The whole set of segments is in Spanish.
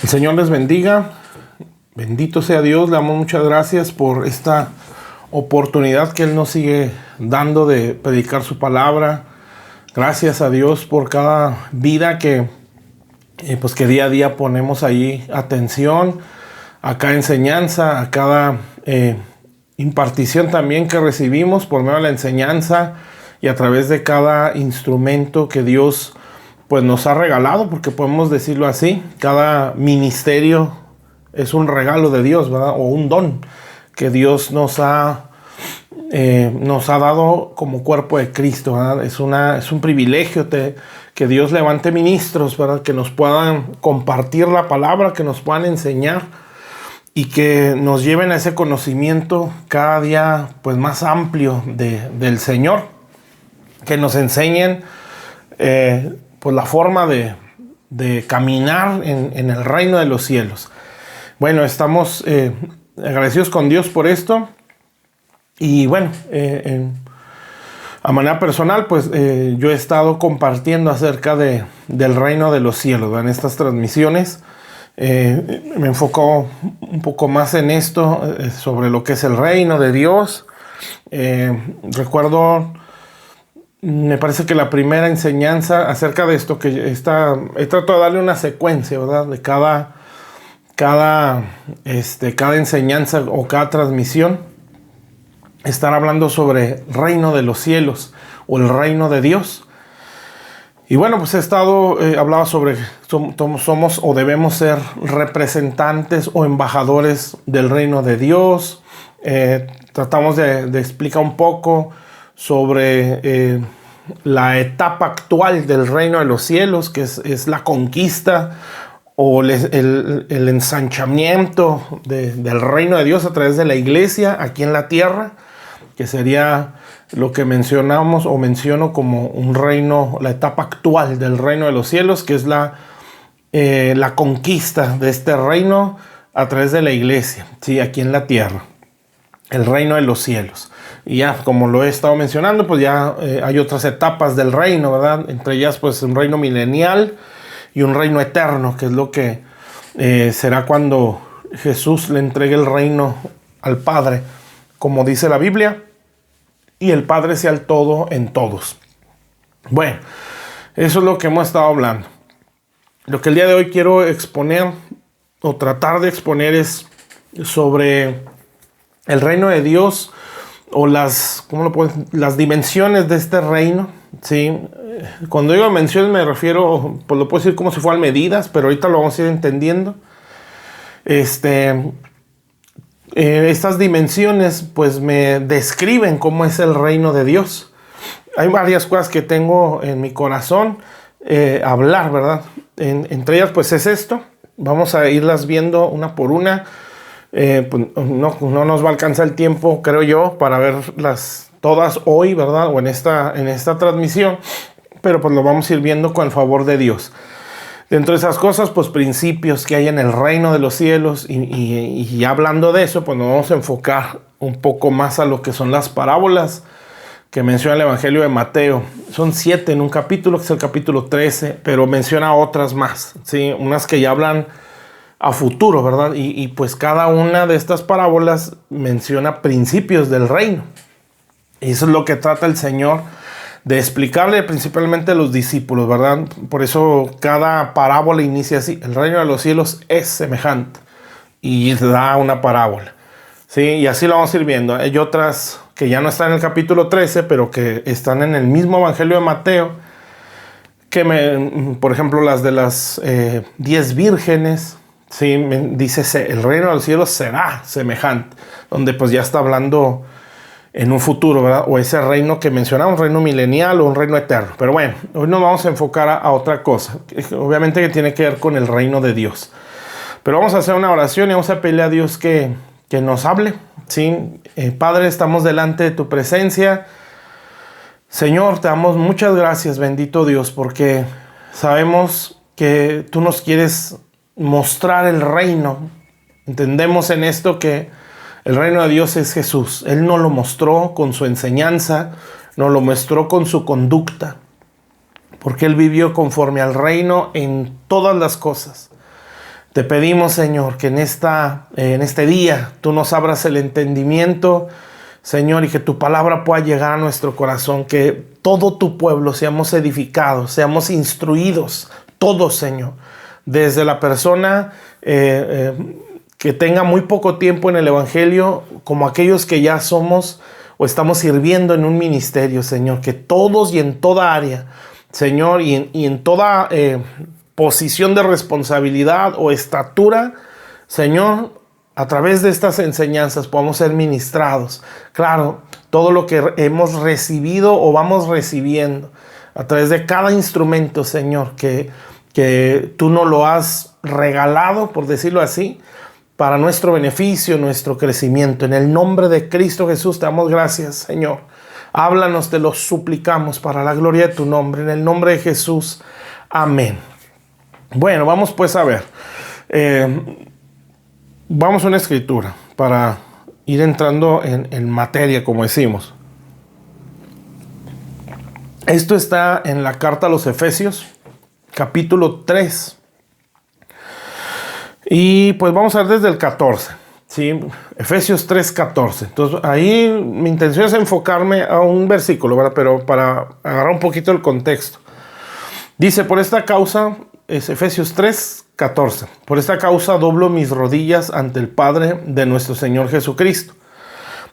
El Señor les bendiga. Bendito sea Dios. Le damos muchas gracias por esta oportunidad que Él nos sigue dando de predicar su palabra. Gracias a Dios por cada vida que día a día ponemos ahí atención, a cada enseñanza, a cada impartición también que recibimos por medio de la enseñanza y a través de cada instrumento que Dios pues nos ha regalado, porque podemos decirlo así. Cada ministerio es un regalo de Dios, ¿verdad? O un don que Dios nos ha dado como cuerpo de Cristo, ¿verdad? Es un privilegio que Dios levante ministros, ¿verdad? Que nos puedan compartir la palabra, que nos puedan enseñar y que nos lleven a ese conocimiento cada día pues más amplio del Señor, que nos enseñen pues la forma de caminar en el reino de los cielos. Bueno, estamos agradecidos con Dios por esto. Y bueno, a manera personal, pues yo he estado compartiendo acerca del reino de los cielos, ¿verdad? En estas transmisiones. Me enfoco un poco más en esto, sobre lo que es el reino de Dios. Recuerdo, me parece que la primera enseñanza acerca de esto, he tratado de darle una secuencia, ¿verdad? De cada enseñanza o cada transmisión, estar hablando sobre reino de los cielos o el reino de Dios. Y bueno, pues hablaba sobre somos o debemos ser representantes o embajadores del reino de Dios. Tratamos de explicar un poco sobre la etapa actual del reino de los cielos, que es la conquista o el ensanchamiento del reino de Dios a través de la iglesia aquí en la tierra, que sería lo que mencionamos o menciono como un reino, la etapa actual del reino de los cielos, que es la conquista de este reino a través de la iglesia, ¿sí? Aquí en la tierra, el reino de los cielos. Y ya, como lo he estado mencionando, pues ya hay otras etapas del reino, ¿verdad? Entre ellas, pues un reino milenial y un reino eterno, que es lo que será cuando Jesús le entregue el reino al Padre, como dice la Biblia, y el Padre sea el todo en todos. Bueno, eso es lo que hemos estado hablando. Lo que el día de hoy quiero exponer o tratar de exponer es sobre el reino de Dios o las dimensiones de este reino, ¿sí? Cuando digo dimensiones me refiero, pues lo puedo decir como si fueran medidas, pero ahorita lo vamos a ir entendiendo. Estas dimensiones pues me describen cómo es el reino de Dios. Hay varias cosas que tengo en mi corazón hablar, ¿verdad? Entre ellas pues es esto. Vamos a irlas viendo una por una. Pues no nos va a alcanzar el tiempo, creo yo, para verlas todas hoy, ¿verdad? O en esta transmisión, pero pues lo vamos a ir viendo con el favor de Dios. Dentro de esas cosas, pues principios que hay en el reino de los cielos, y hablando de eso, pues nos vamos a enfocar un poco más a lo que son las parábolas que menciona el Evangelio de Mateo. Son 7 en un capítulo, que es el capítulo 13, pero menciona otras más, ¿sí? Unas que ya hablan a futuro, ¿verdad? Y pues cada una de estas parábolas menciona principios del reino. Y eso es lo que trata el Señor de explicarle principalmente a los discípulos, ¿verdad? Por eso cada parábola inicia así: el reino de los cielos es semejante, y da una parábola, ¿sí? Y así lo vamos a ir viendo. Hay otras que ya no están en el capítulo 13, pero que están en el mismo Evangelio de Mateo, por ejemplo, las de las 10 vírgenes, ¿sí? Dice, el reino de los cielos será semejante, donde pues ya está hablando en un futuro, ¿verdad? O ese reino que mencionamos, un reino milenial o un reino eterno. Pero bueno, hoy nos vamos a enfocar a otra cosa, obviamente que tiene que ver con el reino de Dios. Pero vamos a hacer una oración y vamos a pedirle a Dios que nos hable, ¿sí? Padre, estamos delante de tu presencia. Señor, te damos muchas gracias, bendito Dios, porque sabemos que tú nos quieres mostrar el reino. Entendemos en esto que el reino de Dios es Jesús. Él nos lo mostró con su enseñanza, nos lo mostró con su conducta, porque Él vivió conforme al reino en todas las cosas. Te pedimos, Señor, que en este día tú nos abras el entendimiento, Señor, y que tu palabra pueda llegar a nuestro corazón, que todo tu pueblo seamos edificados, seamos instruidos, todos, Señor, desde la persona que tenga muy poco tiempo en el Evangelio, como aquellos que ya somos o estamos sirviendo en un ministerio, Señor, que todos y en toda área, Señor, y en toda posición de responsabilidad o estatura, Señor, a través de estas enseñanzas podamos ser ministrados. Claro, todo lo que hemos recibido o vamos recibiendo a través de cada instrumento, Señor, que tú nos lo has regalado, por decirlo así, para nuestro beneficio, nuestro crecimiento. En el nombre de Cristo Jesús te damos gracias, Señor. Háblanos, te lo suplicamos para la gloria de tu nombre. En el nombre de Jesús. Amén. Bueno, vamos pues a ver. Vamos a una escritura para ir entrando en materia, como decimos. Esto está en la carta a los Efesios, capítulo 3. Y pues vamos a ver desde el 14. ¿Sí? Efesios 3, 14. Entonces ahí mi intención es enfocarme a un versículo, ¿verdad? Pero para agarrar un poquito el contexto. Dice, por esta causa, es Efesios 3, 14. Por esta causa doblo mis rodillas ante el Padre de nuestro Señor Jesucristo,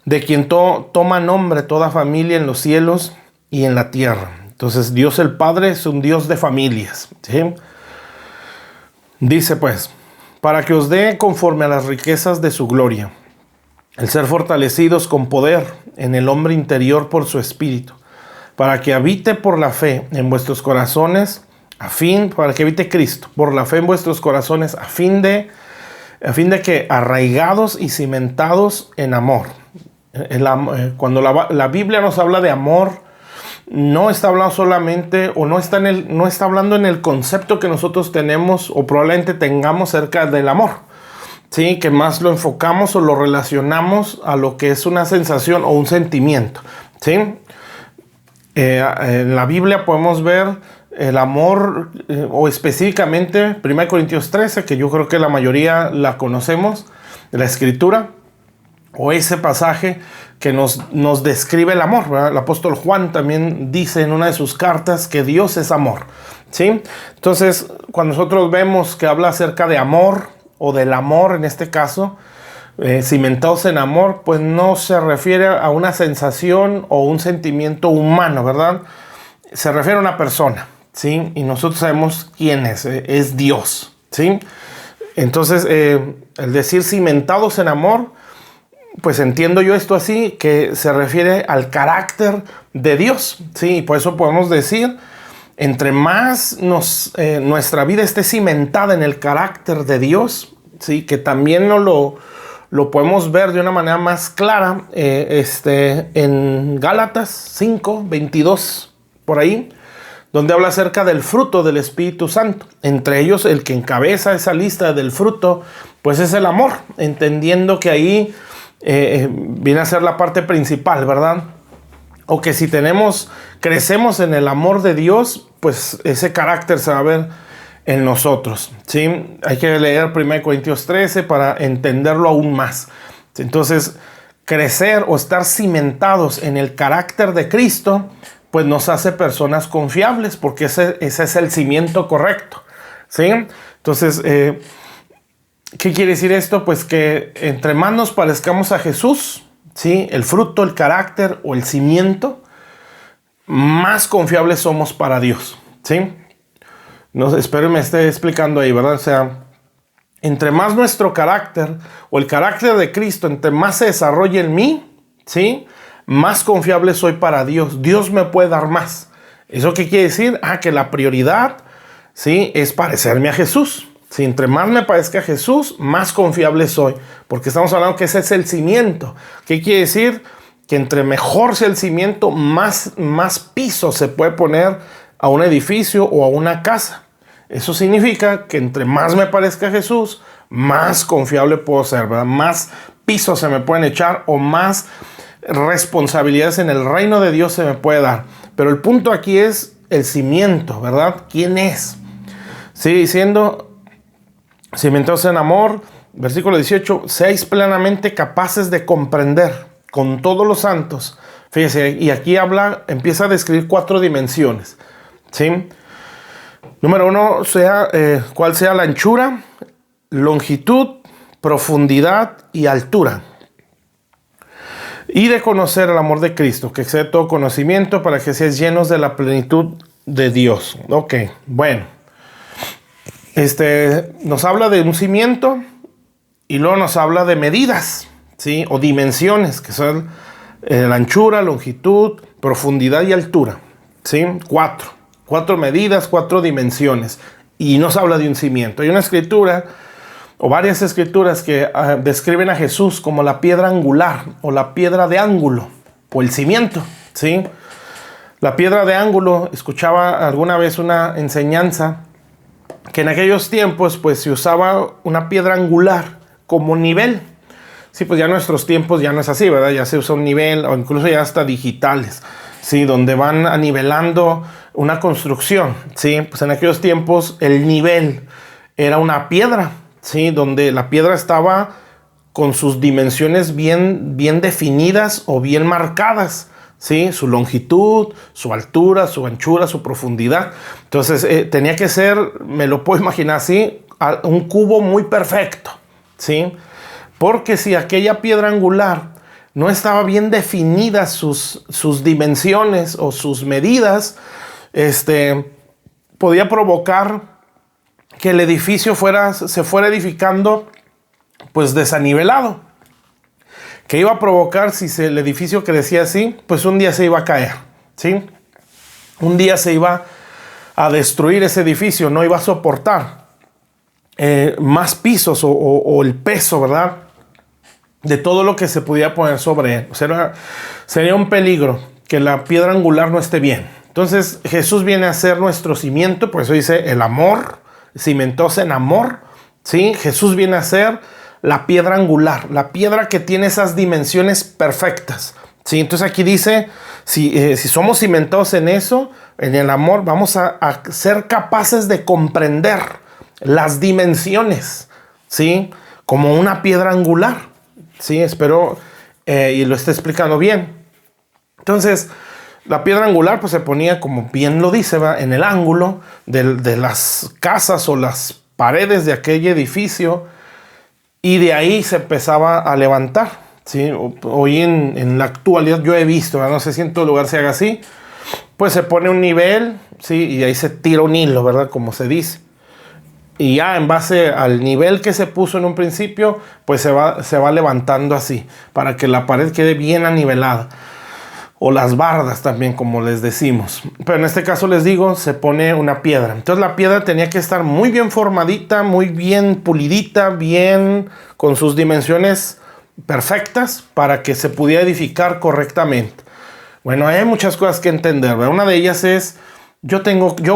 de quien toma nombre toda familia en los cielos y en la tierra. Entonces Dios el Padre es un Dios de familias. ¿Sí? Dice pues, para que os dé conforme a las riquezas de su gloria, el ser fortalecidos con poder en el hombre interior por su espíritu, para que habite por la fe en vuestros corazones, para que habite Cristo por la fe en vuestros corazones, a fin de que arraigados y cimentados en amor. Cuando la Biblia nos habla de amor, no está hablando solamente, o no está hablando en el concepto que nosotros tenemos o probablemente tengamos cerca del amor, ¿sí? Que más lo enfocamos o lo relacionamos a lo que es una sensación o un sentimiento, ¿sí? En la Biblia podemos ver el amor, o específicamente 1 Corintios 13, que yo creo que la mayoría la conocemos, la escritura, o ese pasaje que nos describe el amor, ¿verdad? El apóstol Juan también dice en una de sus cartas que Dios es amor, ¿sí? Entonces, cuando nosotros vemos que habla acerca de amor, o del amor en este caso, cimentados en amor, pues no se refiere a una sensación o un sentimiento humano, ¿verdad? Se refiere a una persona, ¿sí? Y nosotros sabemos quién es Dios, ¿sí? Entonces, el decir cimentados en amor, pues entiendo yo esto así, que se refiere al carácter de Dios, ¿sí? Y por eso podemos decir, entre más nuestra vida esté cimentada en el carácter de Dios, ¿sí? Que también lo podemos ver de una manera más clara en Gálatas 5, 22, por ahí, donde habla acerca del fruto del Espíritu Santo. Entre ellos, el que encabeza esa lista del fruto, pues es el amor, entendiendo que ahí viene a ser la parte principal, ¿verdad? O que si crecemos en el amor de Dios, pues ese carácter se va a ver en nosotros, ¿sí? Hay que leer 1 Corintios 13 para entenderlo aún más. Entonces, crecer o estar cimentados en el carácter de Cristo, pues nos hace personas confiables, porque ese es el cimiento correcto, ¿sí? Entonces, ¿qué quiere decir esto? Pues que entre más nos parezcamos a Jesús, ¿sí? El fruto, el carácter o el cimiento, más confiables somos para Dios, ¿sí? No, espero me esté explicando ahí, ¿verdad? O sea, entre más nuestro carácter o el carácter de Cristo, entre más se desarrolle en mí, ¿sí? Más confiable soy para Dios. Dios me puede dar más. ¿Eso qué quiere decir? Que la prioridad, ¿sí? Es parecerme a Jesús. Si entre más me parezca a Jesús, más confiable soy. Porque estamos hablando que ese es el cimiento. ¿Qué quiere decir? Que entre mejor sea el cimiento, más piso se puede poner a un edificio o a una casa. Eso significa que entre más me parezca a Jesús, más confiable puedo ser, ¿verdad? Más pisos se me pueden echar o más responsabilidades en el reino de Dios se me puede dar. Pero el punto aquí es el cimiento, ¿verdad? ¿Quién es? Sigue diciendo, Cimentados en amor, versículo 18, seáis plenamente capaces de comprender con todos los santos. Fíjese, y aquí empieza a describir 4 dimensiones, ¿sí? Número 1, cuál sea la anchura, longitud, profundidad y altura. Y de conocer el amor de Cristo, que excede todo conocimiento, para que seáis llenos de la plenitud de Dios. Ok, bueno. Nos habla de un cimiento y luego nos habla de medidas, ¿sí? O dimensiones, que son la anchura, longitud, profundidad y altura, ¿sí? 4 medidas, 4 dimensiones. Y nos habla de un cimiento. Hay una escritura o varias escrituras que describen a Jesús como la piedra angular o la piedra de ángulo o el cimiento, ¿sí? La piedra de ángulo, escuchaba alguna vez una enseñanza que en aquellos tiempos pues se usaba una piedra angular como nivel. Sí, pues ya en nuestros tiempos ya no es así, ¿verdad? Ya se usa un nivel o incluso ya hasta digitales, ¿sí? Donde van anivelando una construcción, ¿sí? Pues en aquellos tiempos el nivel era una piedra, ¿sí? Donde la piedra estaba con sus dimensiones bien definidas o bien marcadas, ¿sí? Su longitud, su altura, su anchura, su profundidad. Entonces tenía que ser, me lo puedo imaginar así, un cubo muy perfecto, ¿sí? Porque si aquella piedra angular no estaba bien definidas sus dimensiones o sus medidas, podía provocar que el edificio se fuera edificando pues desanivelado. Que iba a provocar, si el edificio crecía así, pues un día se iba a caer, ¿sí? Un día se iba a destruir ese edificio, no iba a soportar más pisos o el peso, ¿verdad? De todo lo que se pudiera poner sobre él. O sea, sería un peligro que la piedra angular no esté bien. Entonces Jesús viene a ser nuestro cimiento, por eso dice el amor, cimentóse en amor, ¿sí? Jesús viene a ser la piedra angular, la piedra que tiene esas dimensiones perfectas, ¿sí? Entonces aquí dice, si somos cimentados en eso, en el amor, vamos a ser capaces de comprender las dimensiones, ¿sí? Como una piedra angular, ¿sí? Espero y lo esté explicando bien. Entonces, la piedra angular pues se ponía, como bien lo dice, ¿va?, en el ángulo de las casas o las paredes de aquel edificio, y de ahí se empezaba a levantar, ¿sí? Hoy en la actualidad yo he visto, no sé si en todo lugar se haga así, pues se pone un nivel, ¿sí? Y ahí se tira un hilo, ¿verdad? Como se dice. Y ya en base al nivel que se puso en un principio, pues se va levantando así, para que la pared quede bien anivelada. O las bardas también, como les decimos. Pero en este caso les digo, se pone una piedra. Entonces la piedra tenía que estar muy bien formadita, muy bien pulidita, bien con sus dimensiones perfectas para que se pudiera edificar correctamente. Bueno, hay muchas cosas que entender, ¿verdad? Una de ellas es, yo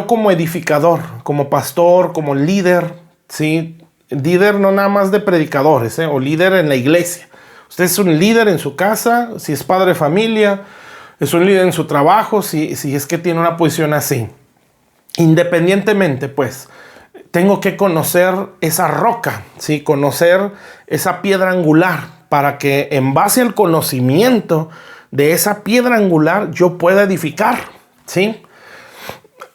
como edificador, como pastor, como líder, ¿sí? Líder no nada más de predicadores, o líder en la iglesia. Usted es un líder en su casa, si es padre de familia, es un líder en su trabajo, si es que tiene una posición así. Independientemente, pues, tengo que conocer esa roca, ¿sí? Conocer esa piedra angular, para que en base al conocimiento de esa piedra angular yo pueda edificar, ¿sí?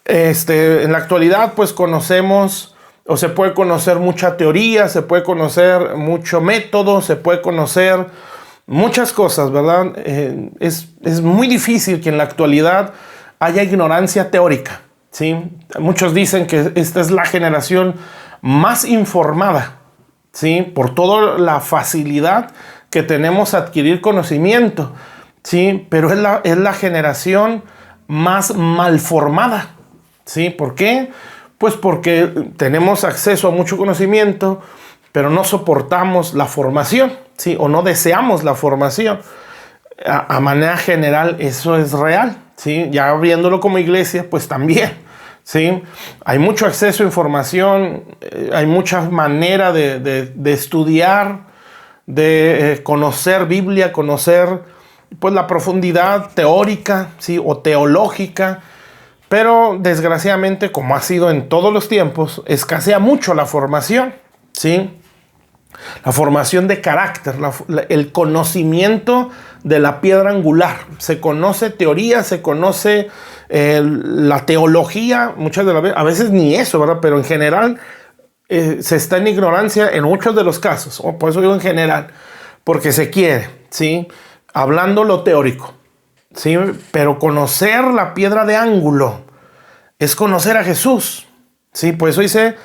En la actualidad, pues, conocemos, o se puede conocer mucha teoría, se puede conocer mucho método, se puede conocer muchas cosas, ¿verdad? Es muy difícil que en la actualidad haya ignorancia teórica, ¿sí? Muchos dicen que esta es la generación más informada, ¿sí? Por toda la facilidad que tenemos a adquirir conocimiento, ¿sí? Pero es la generación más mal formada, ¿sí? ¿Por qué? Pues porque tenemos acceso a mucho conocimiento, pero no soportamos la formación, ¿sí? O no deseamos la formación. A manera general eso es real, ¿sí? Ya viéndolo como iglesia, pues también, ¿sí? Hay mucho acceso a información, hay mucha manera de estudiar, de conocer Biblia, conocer pues la profundidad teórica, ¿sí? O teológica, pero desgraciadamente, como ha sido en todos los tiempos, escasea mucho la formación, ¿sí? La formación de carácter, el conocimiento de la piedra angular. Se conoce teoría, se conoce la teología, muchas de las veces, a veces ni eso, ¿verdad? Pero en general se está en ignorancia en muchos de los casos. Por eso digo en general, porque se quiere, ¿sí? Hablando lo teórico, ¿sí? Pero conocer la piedra de ángulo es conocer a Jesús, ¿sí? Por eso dice,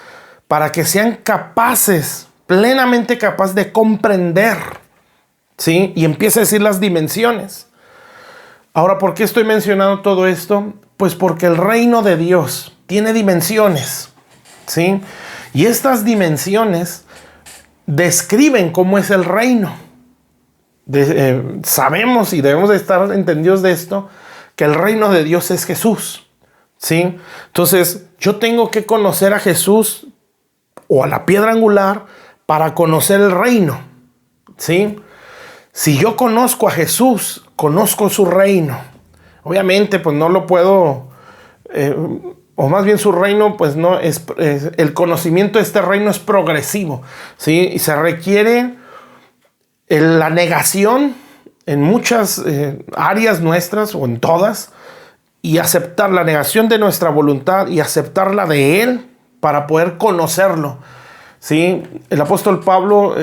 para que sean capaces, plenamente capaces de comprender, ¿sí? Y empieza a decir las dimensiones. Ahora, ¿por qué estoy mencionando todo esto? Pues porque el reino de Dios tiene dimensiones, ¿sí? Y estas dimensiones describen cómo es el reino. Sabemos y debemos de estar entendidos de esto, que el reino de Dios es Jesús, ¿sí? Entonces, yo tengo que conocer a Jesús o a la piedra angular para conocer el reino, ¿sí? Si yo conozco a Jesús, conozco su reino. Obviamente, pues no lo puedo, o más bien su reino, pues no es, el conocimiento de este reino es progresivo, ¿sí? Y se requiere la negación en muchas áreas nuestras o en todas, y aceptar la negación de nuestra voluntad y aceptar la de Él para poder conocerlo, ¿sí? El apóstol Pablo,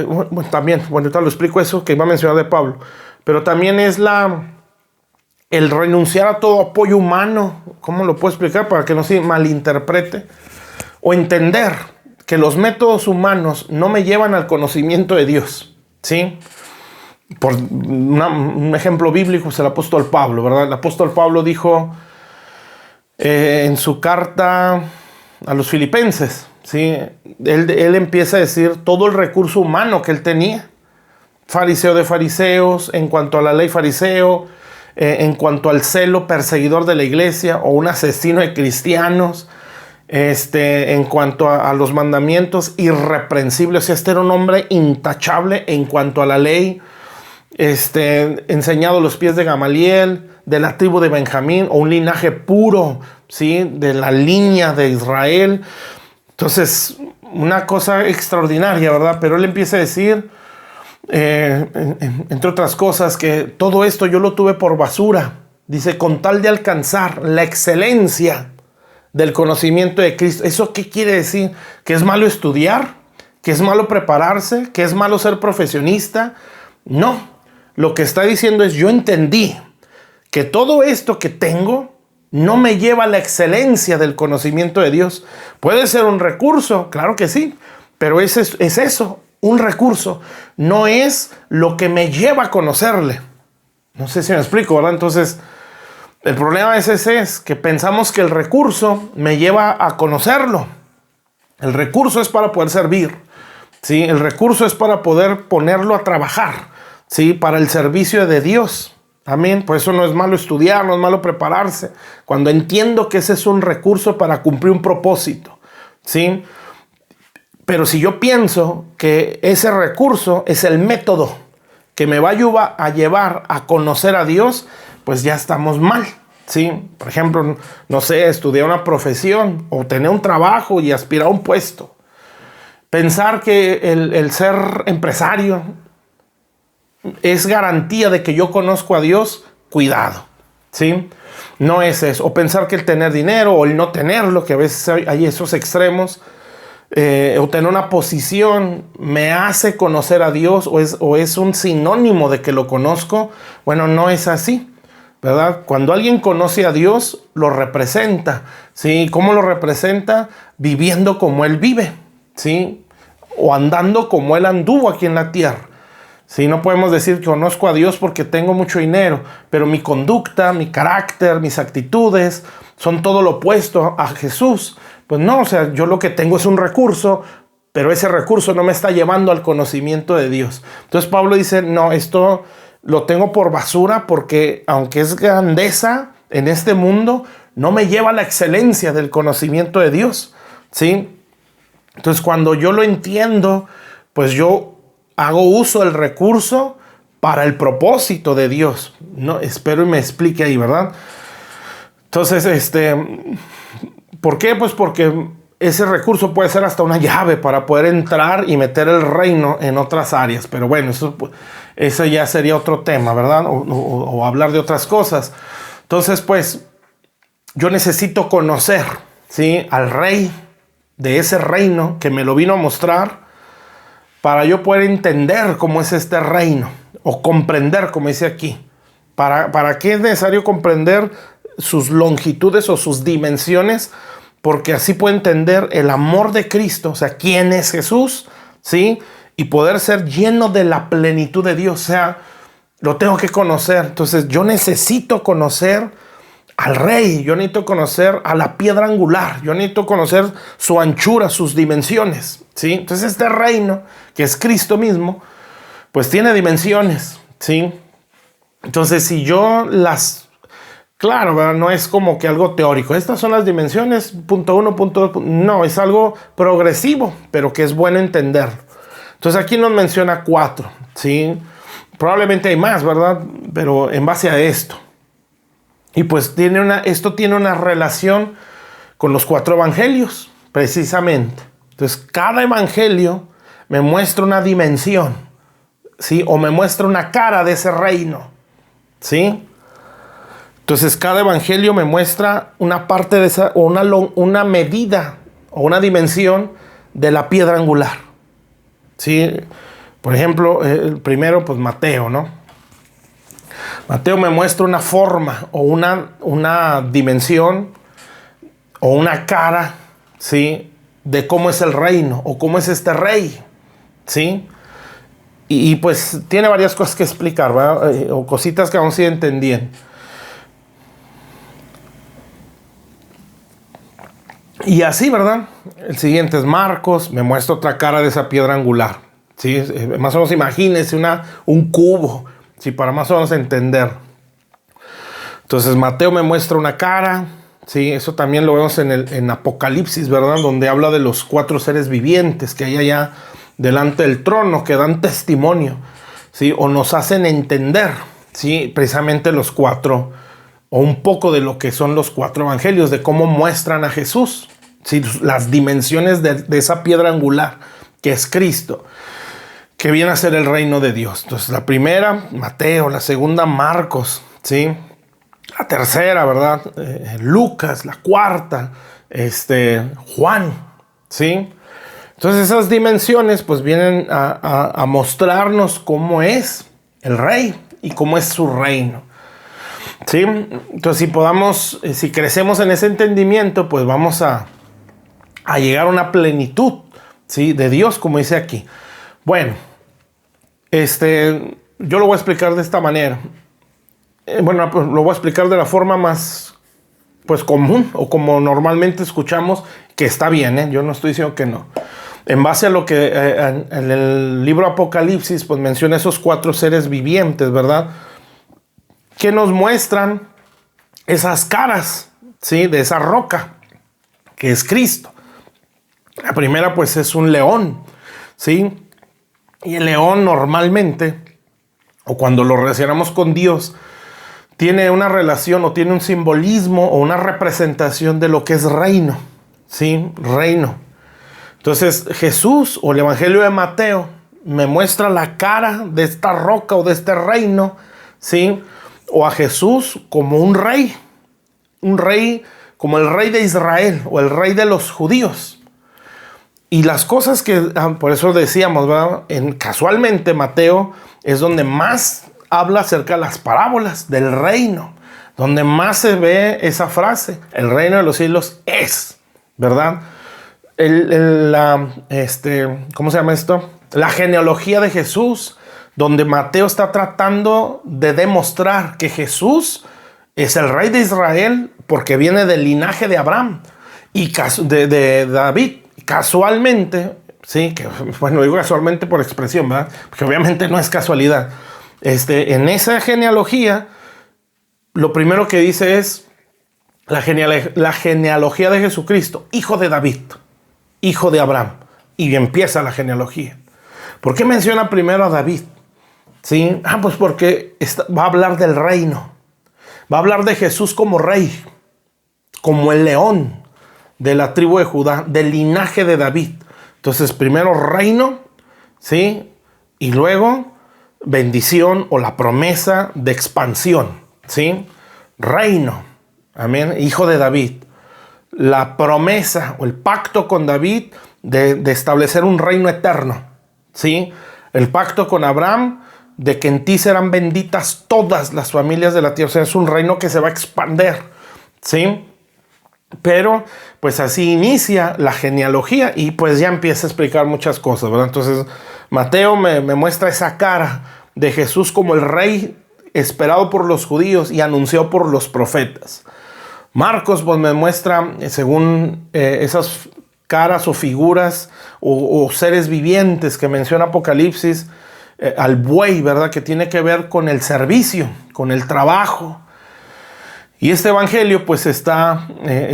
también, bueno, ahorita lo explico eso que iba a mencionar de Pablo, pero también es el renunciar a todo apoyo humano. ¿Cómo lo puedo explicar para que no se malinterprete? O entender que los métodos humanos no me llevan al conocimiento de Dios, ¿sí? Por un ejemplo bíblico es el apóstol Pablo, ¿verdad? El apóstol Pablo dijo en su carta a los filipenses, ¿sí? Él empieza a decir todo el recurso humano que él tenía. Fariseo de fariseos, en cuanto a la ley fariseo, en cuanto al celo perseguidor de la iglesia o un asesino de cristianos, en cuanto a los mandamientos, irreprensible. O sea, este era un hombre intachable en cuanto a la ley, enseñado los pies de Gamaliel, de la tribu de Benjamín, o un linaje puro, ¿sí? De la línea de Israel. Entonces, una cosa extraordinaria, ¿verdad? Pero él empieza a decir, entre otras cosas, que todo esto yo lo tuve por basura. Dice, con tal de alcanzar la excelencia del conocimiento de Cristo. ¿Eso qué quiere decir? ¿Que es malo estudiar? ¿Que es malo prepararse? ¿Que es malo ser profesionista? No. Lo que está diciendo es, yo entendí que todo esto que tengo no me lleva a la excelencia del conocimiento de Dios. Puede ser un recurso, claro que sí, pero es eso, un recurso. No es lo que me lleva a conocerle. No sé si me explico, ¿verdad? Entonces, el problema es que pensamos que el recurso me lleva a conocerlo. El recurso es para poder servir, ¿sí? El recurso es para poder ponerlo a trabajar, ¿sí? Para el servicio de Dios. Amén. Por eso no es malo estudiar, no es malo prepararse, cuando entiendo que ese es un recurso para cumplir un propósito, ¿sí? Pero si yo pienso que ese recurso es el método que me va a llevar a conocer a Dios, pues ya estamos mal, ¿sí? Por ejemplo, no sé, estudiar una profesión o tener un trabajo y aspirar a un puesto. Pensar que el ser empresario es garantía de que yo conozco a Dios, cuidado, ¿sí? No es eso. O pensar que el tener dinero o el no tenerlo, que a veces hay esos extremos, o tener una posición me hace conocer a Dios o es un sinónimo de que lo conozco. Bueno, no es así, ¿verdad? Cuando alguien conoce a Dios, lo representa, ¿sí? ¿Cómo lo representa? Viviendo como Él vive, ¿sí? O andando como Él anduvo aquí en la tierra. Sí, no podemos decir que conozco a Dios porque tengo mucho dinero, pero mi conducta, mi carácter, mis actitudes son todo lo opuesto a Jesús. Pues no, o sea, yo lo que tengo es un recurso, pero ese recurso no me está llevando al conocimiento de Dios. Entonces Pablo dice, no, esto lo tengo por basura porque aunque es grandeza en este mundo, no me lleva a la excelencia del conocimiento de Dios, ¿sí? Entonces cuando yo lo entiendo, pues yo hago uso del recurso para el propósito de Dios. No, espero y me explique ahí, ¿verdad? Entonces, ¿por qué? Pues porque ese recurso puede ser hasta una llave para poder entrar y meter el reino en otras áreas. Pero bueno, eso ya sería otro tema, ¿verdad? O hablar de otras cosas. Entonces, pues, yo necesito conocer, ¿sí?, al rey de ese reino que me lo vino a mostrar para yo poder entender cómo es este reino o comprender, como dice aquí. ¿Para qué es necesario comprender sus longitudes o sus dimensiones? Porque así puedo entender el amor de Cristo, o sea, quién es Jesús, ¿sí? Y poder ser lleno de la plenitud de Dios, o sea, lo tengo que conocer. Entonces yo necesito conocer al rey, yo necesito conocer a la piedra angular, yo necesito conocer su anchura, sus dimensiones, ¿sí? Entonces este reino, que es Cristo mismo, pues tiene dimensiones, ¿sí? Entonces si yo claro, ¿verdad? No es como que algo teórico, estas son las dimensiones, punto 1, punto 2, no, es algo progresivo, pero que es bueno entender. Entonces aquí nos menciona 4, ¿sí? Probablemente hay más, ¿verdad? Pero en base a esto. Y pues esto tiene una relación con los 4 evangelios, precisamente. Entonces, cada evangelio me muestra una dimensión, ¿sí? O me muestra una cara de ese reino, ¿sí? Entonces, cada evangelio me muestra una parte de esa, o una medida, o una dimensión de la piedra angular, ¿sí? Por ejemplo, el primero, pues Mateo, ¿no? Mateo me muestra una forma o una dimensión o una cara, ¿sí?, de cómo es el reino o cómo es este rey, ¿sí? Y pues tiene varias cosas que explicar, ¿verdad? O cositas que vamos a ir entendiendo. Y así, ¿verdad? El siguiente es Marcos, me muestra otra cara de esa piedra angular, ¿sí? Más o menos imagínense un cubo, ¿sí?, para más o menos entender. Entonces Mateo me muestra una cara, ¿sí? Eso también lo vemos en Apocalipsis, ¿verdad? Donde habla de los 4 seres vivientes que hay allá delante del trono, que dan testimonio, ¿sí? O nos hacen entender, ¿sí?, precisamente los 4, o un poco de lo que son los 4 evangelios, de cómo muestran a Jesús, ¿sí?, las dimensiones de esa piedra angular, que es Cristo, que viene a ser el reino de Dios. Entonces la primera, Mateo; la segunda, Marcos, ¿sí?, la tercera, ¿verdad?, Lucas; la cuarta, Juan, ¿sí? Entonces esas dimensiones pues vienen a mostrarnos cómo es el rey y cómo es su reino, ¿sí? Entonces si crecemos en ese entendimiento, pues vamos a llegar a una plenitud, ¿sí?, de Dios, como dice aquí. Bueno, yo lo voy a explicar de esta manera. Bueno, pues lo voy a explicar de la forma más, pues, común, o como normalmente escuchamos, que está bien, ¿eh? Yo no estoy diciendo que no. En base a lo que en el libro Apocalipsis, pues menciona esos 4 seres vivientes, ¿verdad?, que nos muestran esas caras, ¿sí?, de esa roca, que es Cristo. La primera, pues, es un león, ¿sí? Y el león normalmente, o cuando lo relacionamos con Dios, tiene una relación o tiene un simbolismo o una representación de lo que es reino, ¿sí? Reino. Entonces Jesús, o el evangelio de Mateo, me muestra la cara de esta roca o de este reino, ¿sí? O a Jesús como un rey como el rey de Israel o el rey de los judíos. Y las cosas que, por eso decíamos, ¿verdad?, casualmente Mateo es donde más habla acerca de las parábolas del reino, donde más se ve esa frase: el reino de los cielos es, ¿verdad? ¿Cómo se llama esto? La genealogía de Jesús, donde Mateo está tratando de demostrar que Jesús es el rey de Israel porque viene del linaje de Abraham y de David. Casualmente, sí, que bueno, digo casualmente por expresión, ¿verdad?, porque obviamente no es casualidad. En esa genealogía, lo primero que dice es la genealogía de Jesucristo, hijo de David, hijo de Abraham, y empieza la genealogía. ¿Por qué menciona primero a David? ¿Sí? Pues porque va a hablar del reino, va a hablar de Jesús como rey, como el león, de la tribu de Judá, del linaje de David. Entonces, primero reino, ¿sí? Y luego bendición o la promesa de expansión, ¿sí? Reino, amén, hijo de David. La promesa o el pacto con David de establecer un reino eterno, ¿sí? El pacto con Abraham de que en ti serán benditas todas las familias de la tierra. O sea, es un reino que se va a expander, ¿sí? Pero pues así inicia la genealogía y pues ya empieza a explicar muchas cosas, ¿verdad? Entonces Mateo me muestra esa cara de Jesús como el rey esperado por los judíos y anunciado por los profetas. Marcos pues me muestra según esas caras o figuras o seres vivientes que menciona Apocalipsis, al buey, ¿verdad? Que tiene que ver con el servicio, con el trabajo. Y este evangelio pues es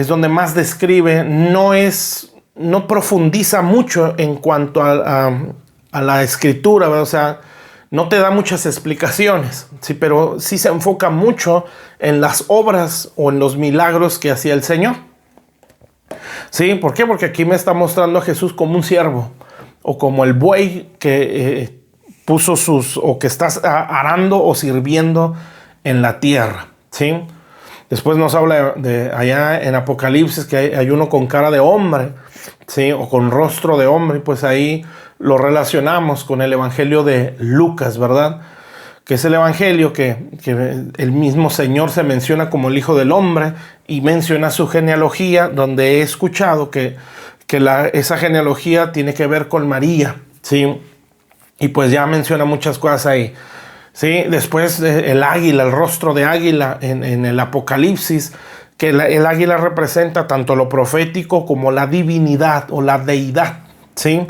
donde más describe, no profundiza mucho en cuanto a la escritura, ¿verdad? O sea, no te da muchas explicaciones, ¿sí? Pero sí se enfoca mucho en las obras o en los milagros que hacía el Señor. ¿Sí? ¿Por qué? Porque aquí me está mostrando a Jesús como un siervo o como el buey que puso o que está arando o sirviendo en la tierra, ¿sí? Después nos habla de allá en Apocalipsis que hay uno con cara de hombre, ¿sí? O con rostro de hombre, pues ahí lo relacionamos con el evangelio de Lucas, ¿verdad? Que es el evangelio que el mismo Señor se menciona como el Hijo del Hombre y menciona su genealogía, donde he escuchado que esa genealogía tiene que ver con María, ¿sí? Y pues ya menciona muchas cosas ahí. Sí, después el águila, el rostro de águila en el Apocalipsis, que el águila representa tanto lo profético como la divinidad o la deidad, ¿sí?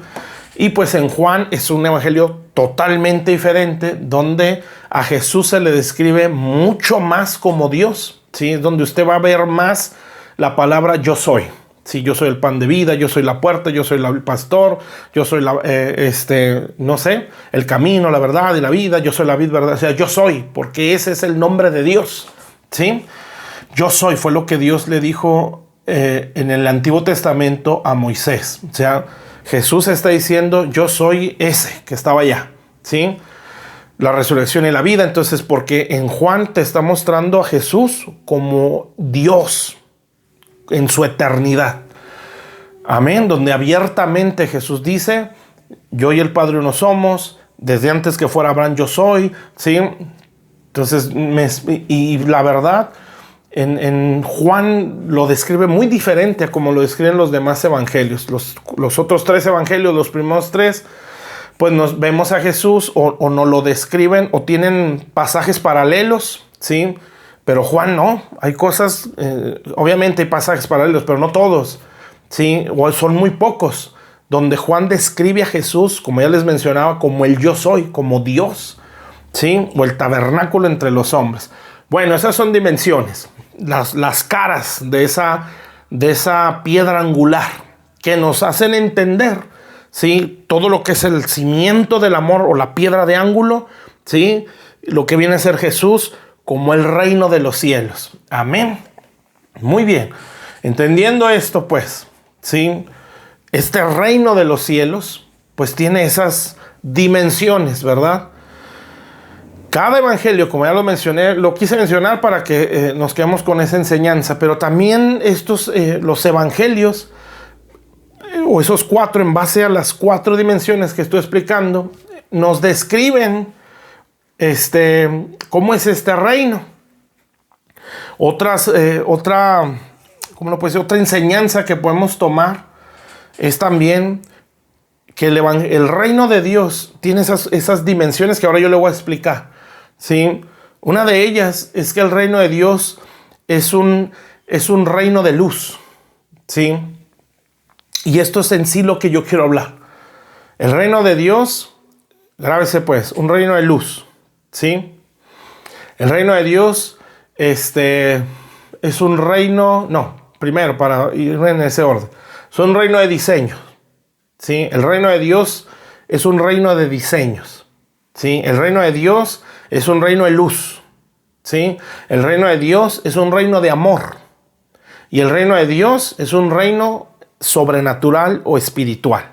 Y pues en Juan es un evangelio totalmente diferente, donde a Jesús se le describe mucho más como Dios, ¿sí? Donde usted va a ver más la palabra yo soy. Sí, yo soy el pan de vida, yo soy la puerta, yo soy el pastor, yo soy no sé, el camino, la verdad y la vida, yo soy la vid, verdad. O sea, yo soy, porque ese es el nombre de Dios, ¿sí? Yo soy, fue lo que Dios le dijo en el Antiguo Testamento a Moisés. O sea, Jesús está diciendo, yo soy ese que estaba allá, ¿sí? La resurrección y la vida. Entonces, porque en Juan te está mostrando a Jesús como Dios en su eternidad. Amén. Donde abiertamente Jesús dice, yo y el Padre uno somos, desde antes que fuera Abraham yo soy, ¿sí? Entonces, y la verdad, en Juan lo describe muy diferente a como lo describen los demás evangelios. Los otros tres evangelios, los primeros tres, pues nos vemos a Jesús o nos lo describen o tienen pasajes paralelos, ¿sí? Pero Juan no, hay cosas, obviamente hay pasajes paralelos, pero no todos, ¿sí? O son muy pocos, donde Juan describe a Jesús, como ya les mencionaba, como el yo soy, como Dios, ¿sí? O el tabernáculo entre los hombres. Bueno, esas son dimensiones, las caras de esa piedra angular que nos hacen entender, ¿sí? Todo lo que es el cimiento del amor o la piedra de ángulo, ¿sí? Lo que viene a ser Jesús como el reino de los cielos. Amén. Muy bien. Entendiendo esto, pues, ¿sí? Este reino de los cielos, pues tiene esas dimensiones, ¿verdad? Cada evangelio, como ya lo mencioné, lo quise mencionar para que nos quedemos con esa enseñanza, pero también los evangelios, o esos cuatro, en base a las cuatro dimensiones que estoy explicando, nos describen cómo es este reino. Otra enseñanza que podemos tomar es también que el reino de Dios tiene esas dimensiones que ahora yo le voy a explicar, ¿sí? Una de ellas es que el reino de Dios es un reino de luz, ¿sí? Y esto es en sí lo que yo quiero hablar. El reino de Dios, grábese pues, un reino de luz, ¿sí? El reino de Dios es un reino, primero para ir en ese orden, es un reino de diseño, ¿sí? El reino de Dios es un reino de diseños, ¿sí? El reino de Dios es un reino de luz, ¿sí? El reino de Dios es un reino de amor. Y el reino de Dios es un reino sobrenatural o espiritual.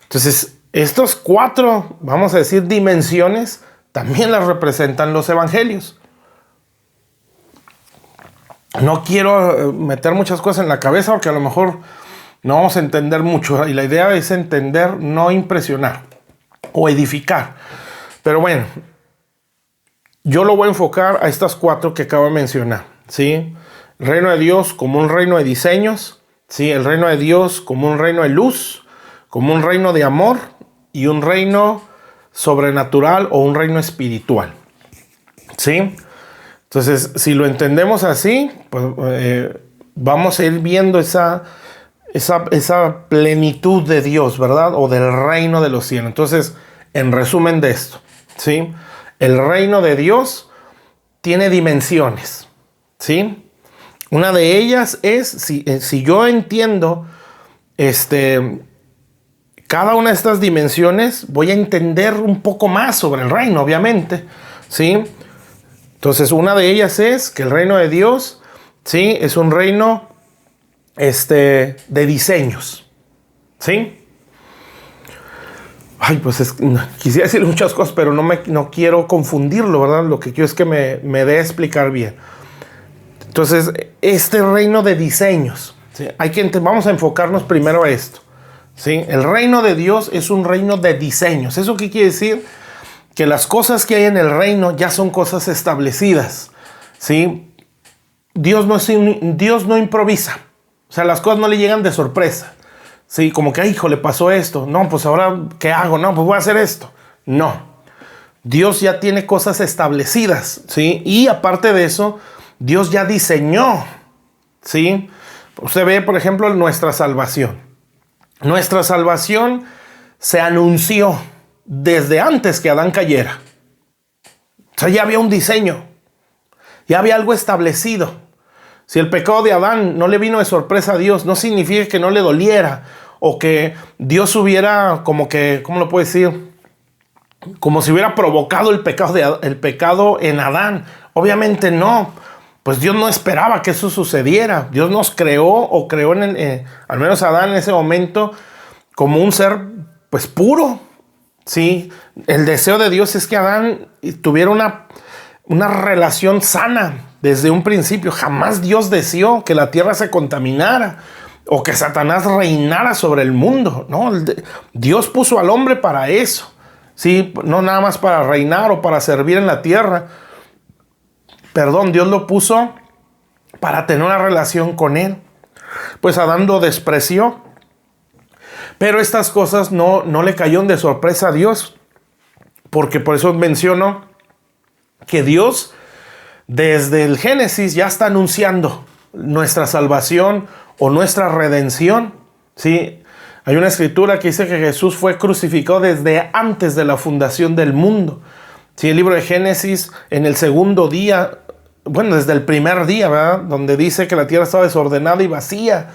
Entonces, estos 4, vamos a decir, dimensiones, también las representan los evangelios. No quiero meter muchas cosas en la cabeza porque a lo mejor no vamos a entender mucho. Y la idea es entender, no impresionar o edificar. Pero bueno, yo lo voy a enfocar a estas 4 que acabo de mencionar, ¿sí? El reino de Dios como un reino de diseños, ¿sí? El reino de Dios como un reino de luz, como un reino de amor y un reino sobrenatural o un reino espiritual, ¿sí? Entonces, si lo entendemos así, pues vamos a ir viendo esa plenitud de Dios, ¿verdad? O del reino de los cielos. Entonces, en resumen de esto, ¿sí? El reino de Dios tiene dimensiones, ¿sí? Una de ellas es, si yo entiendo cada una de estas dimensiones, voy a entender un poco más sobre el reino, obviamente, ¿sí? Entonces, una de ellas es que el reino de Dios, ¿sí? Es un reino de diseños, ¿sí? Ay, pues quisiera decir muchas cosas, pero no quiero confundirlo, ¿verdad? Lo que quiero es que me dé a explicar bien. Entonces, este reino de diseños, ¿sí? Vamos a enfocarnos primero a esto, ¿sí? El reino de Dios es un reino de diseños. ¿Eso qué quiere decir? Que las cosas que hay en el reino ya son cosas establecidas, ¿sí? Dios no improvisa. O sea, las cosas no le llegan de sorpresa. Sí, como que, hijo, le pasó esto. No, pues ahora, ¿qué hago? No, pues voy a hacer esto. No. Dios ya tiene cosas establecidas, ¿sí? Y aparte de eso, Dios ya diseñó, ¿sí? Usted ve, por ejemplo, nuestra salvación. Nuestra salvación se anunció desde antes que Adán cayera. O sea, ya había un diseño. Ya había algo establecido. Si el pecado de Adán no le vino de sorpresa a Dios, no significa que no le doliera o que Dios hubiera como que, ¿cómo lo puedo decir? Como si hubiera provocado el pecado en Adán. Obviamente no. Pues Dios no esperaba que eso sucediera. Dios nos creó o creó al menos Adán en ese momento como un ser pues puro. Sí, el deseo de Dios es que Adán tuviera una relación sana desde un principio. Jamás Dios deseó que la tierra se contaminara o que Satanás reinara sobre el mundo. No, Dios puso al hombre para eso. Sí, no nada más para reinar o para servir en la tierra. Perdón, Dios lo puso para tener una relación con él. Pues Adán lo despreció. Pero estas cosas no le cayeron de sorpresa a Dios. Porque por eso menciono que Dios desde el Génesis ya está anunciando nuestra salvación o nuestra redención. ¿Sí? Hay una escritura que dice que Jesús fue crucificado desde antes de la fundación del mundo. ¿Sí? El libro de Génesis en el segundo día, bueno, desde el primer día, ¿verdad? Donde dice que la tierra estaba desordenada y vacía.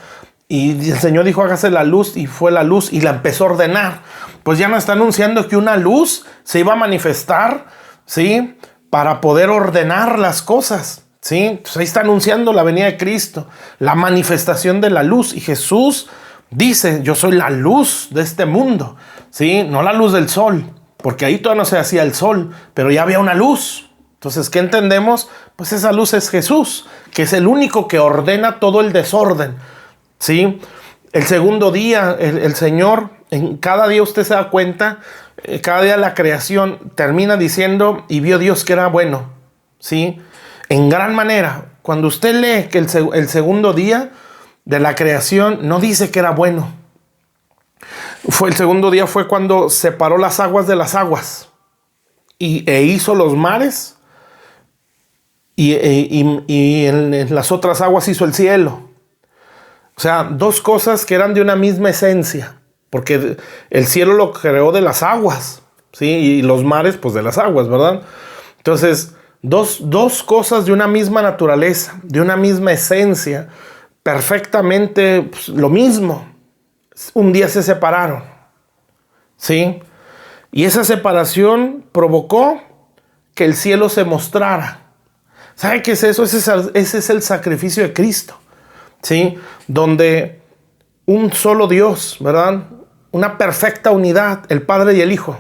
Y el Señor dijo, hágase la luz, y fue la luz, y la empezó a ordenar. Pues ya nos está anunciando que una luz se iba a manifestar, ¿sí? Para poder ordenar las cosas, ¿sí? Entonces ahí está anunciando la venida de Cristo, la manifestación de la luz. Y Jesús dice, yo soy la luz de este mundo, ¿sí? No la luz del sol, porque ahí todavía no se hacía el sol, pero ya había una luz. Entonces, ¿qué entendemos? Pues esa luz es Jesús, que es el único que ordena todo el desorden, ¿sí? El segundo día, el Señor, en cada día usted se da cuenta, cada día la creación termina diciendo, y vio Dios que era bueno, ¿sí? En gran manera. Cuando usted lee que el segundo día de la creación no dice que era bueno. El segundo día fue cuando separó las aguas de las aguas e hizo los mares y en las otras aguas hizo el cielo. O sea, dos cosas que eran de una misma esencia, porque el cielo lo creó de las aguas, ¿sí? Y los mares, pues de las aguas, ¿verdad? Entonces, dos cosas de una misma naturaleza, de una misma esencia, perfectamente pues, lo mismo. Un día se separaron, ¿sí? Y esa separación provocó que el cielo se mostrara. ¿Sabe qué es eso? Ese es el sacrificio de Cristo. ¿sí? Donde un solo Dios, ¿verdad? Una perfecta unidad, el Padre y el Hijo,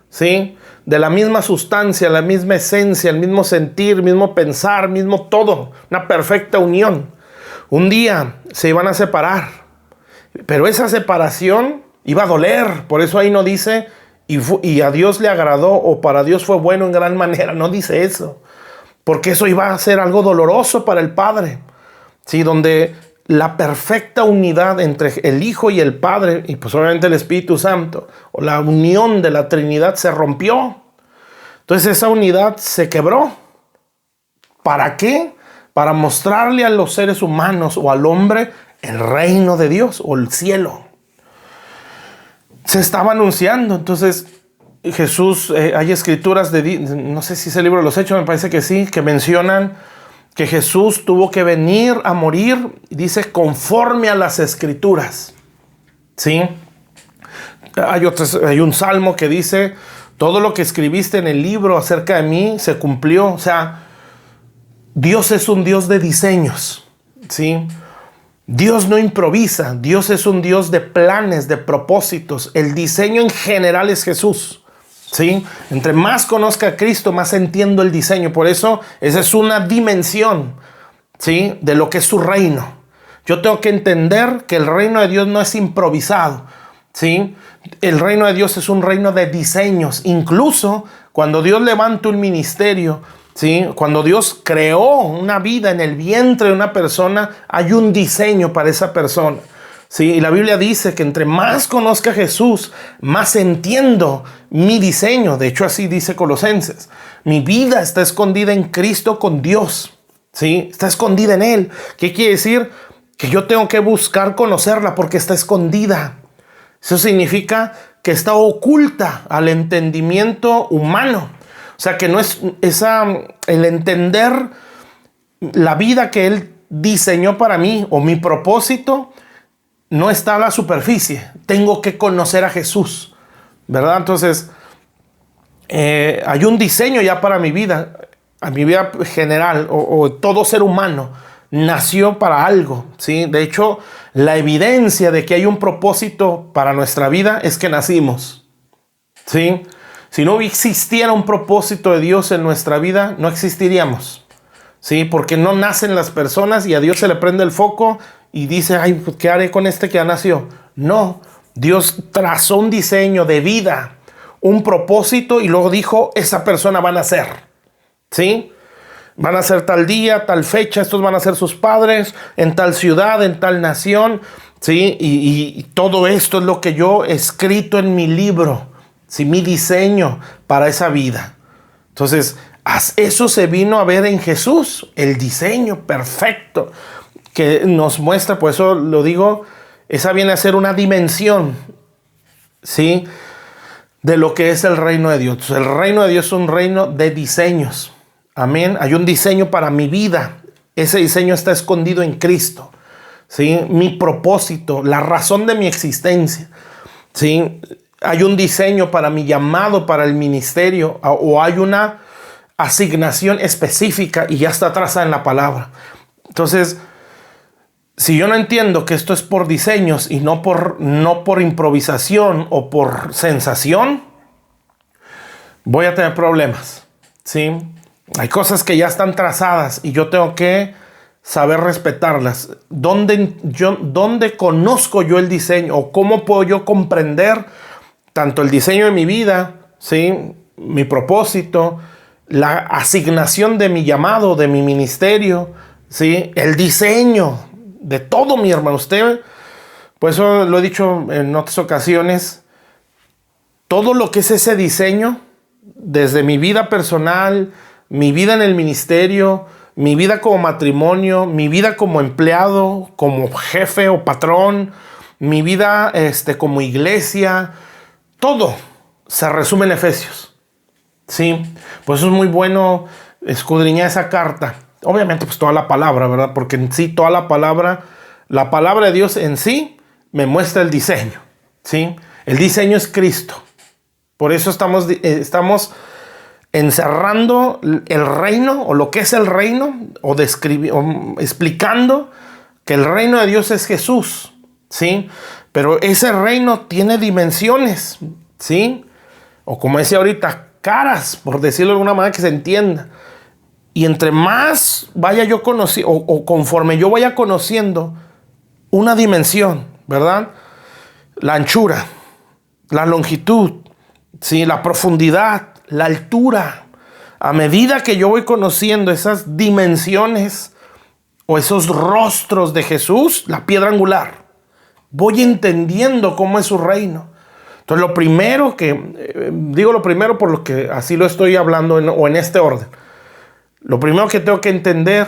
¿sí? De la misma sustancia, la misma esencia, el mismo sentir, mismo pensar, mismo todo, una perfecta unión. Un día se iban a separar, pero esa separación iba a doler. Por eso ahí no dice, y a Dios le agradó, o para Dios fue bueno en gran manera. No dice eso, porque eso iba a ser algo doloroso para el Padre, ¿sí? Donde la perfecta unidad entre el Hijo y el Padre, y pues obviamente el Espíritu Santo, o la unión de la Trinidad se rompió. Entonces esa unidad se quebró. ¿Para qué? Para mostrarle a los seres humanos o al hombre el reino de Dios o el cielo. Se estaba anunciando. Entonces Jesús, hay escrituras no sé si es el libro de los Hechos, me parece que sí, que mencionan que Jesús tuvo que venir a morir, dice, conforme a las escrituras, ¿sí? Hay un salmo que dice, todo lo que escribiste en el libro acerca de mí se cumplió. O sea, Dios es un Dios de diseños, ¿sí? Dios no improvisa. Dios es un Dios de planes, de propósitos. El diseño en general es Jesús, ¿sí? Entre más conozca a Cristo, más entiendo el diseño. Por eso, esa es una dimensión, ¿sí? De lo que es su reino. Yo tengo que entender que el reino de Dios no es improvisado, ¿sí? El reino de Dios es un reino de diseños. Incluso cuando Dios levanta un ministerio, ¿sí? Cuando Dios creó una vida en el vientre de una persona, hay un diseño para esa persona, ¿sí? Y la Biblia dice que entre más conozca a Jesús, más entiendo mi diseño. De hecho, así dice Colosenses. Mi vida está escondida en Cristo con Dios, ¿sí? Está escondida en Él. ¿Qué quiere decir? Que yo tengo que buscar conocerla porque está escondida. Eso significa que está oculta al entendimiento humano. O sea, que no es el entender la vida que Él diseñó para mí o mi propósito no está a la superficie. Tengo que conocer a Jesús, ¿verdad? Entonces, hay un diseño ya para mi vida, a mi vida general, o todo ser humano nació para algo, ¿sí? De hecho, la evidencia de que hay un propósito para nuestra vida es que nacimos, ¿sí? Si no existiera un propósito de Dios en nuestra vida, no existiríamos, ¿sí? Porque no nacen las personas y a Dios se le prende el foco y dice, ay, pues, ¿qué haré con este que ya nació? No, Dios trazó un diseño de vida, un propósito, y luego dijo, esa persona va a nacer, ¿sí? Van a ser tal día, tal fecha, estos van a ser sus padres, en tal ciudad, en tal nación, ¿sí? Y todo esto es lo que yo he escrito en mi libro, ¿sí? Mi diseño para esa vida. Entonces, eso se vino a ver en Jesús, el diseño perfecto que nos muestra. Por eso lo digo, esa viene a ser una dimensión, ¿sí? De lo que es el reino de Dios. El reino de Dios es un reino de diseños. Amén. Hay un diseño para mi vida. Ese diseño está escondido en Cristo, ¿sí? Mi propósito, la razón de mi existencia, ¿sí? Hay un diseño para mi llamado, para el ministerio, o hay una asignación específica y ya está trazada en la palabra. Entonces, si yo no entiendo que esto es por diseños y no por improvisación o por sensación, voy a tener problemas, ¿sí? Hay cosas que ya están trazadas y yo tengo que saber respetarlas. ¿Dónde conozco yo el diseño? ¿O cómo puedo yo comprender tanto el diseño de mi vida, ¿sí? Mi propósito, la asignación de mi llamado, de mi ministerio, ¿sí? El diseño de todo, mi hermano. Usted, por eso lo he dicho en otras ocasiones, todo lo que es ese diseño, desde mi vida personal, mi vida en el ministerio, mi vida como matrimonio, mi vida como empleado, como jefe o patrón, mi vida como iglesia, todo se resume en Efesios, ¿sí? Por eso es muy bueno escudriñar esa carta. Obviamente, pues toda la palabra, ¿verdad? Porque en sí toda la palabra de Dios en sí me muestra el diseño, ¿sí? El diseño es Cristo. Por eso estamos encerrando el reino, o lo que es el reino, o explicando que el reino de Dios es Jesús, ¿sí? Pero ese reino tiene dimensiones, ¿sí? O como decía ahorita, caras, por decirlo de alguna manera que se entienda. Y entre más vaya yo conociendo, o conforme yo vaya conociendo una dimensión, ¿verdad? La anchura, la longitud, ¿sí? La profundidad, la altura. A medida que yo voy conociendo esas dimensiones o esos rostros de Jesús, la piedra angular, voy entendiendo cómo es su reino. Entonces lo primero digo lo primero por lo que así lo estoy hablando o en este orden. Lo primero que tengo que entender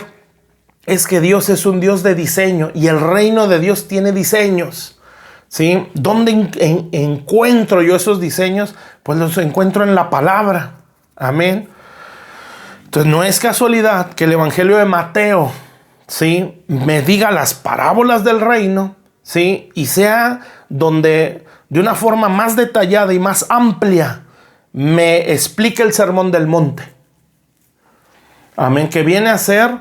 es que Dios es un Dios de diseño y el reino de Dios tiene diseños, ¿sí? ¿Dónde encuentro yo esos diseños? Pues los encuentro en la palabra. Amén. Entonces no es casualidad que el Evangelio de Mateo, ¿sí?, me diga las parábolas del reino, ¿sí?, y sea donde de una forma más detallada y más amplia me explique el sermón del monte. Amén. Que viene a ser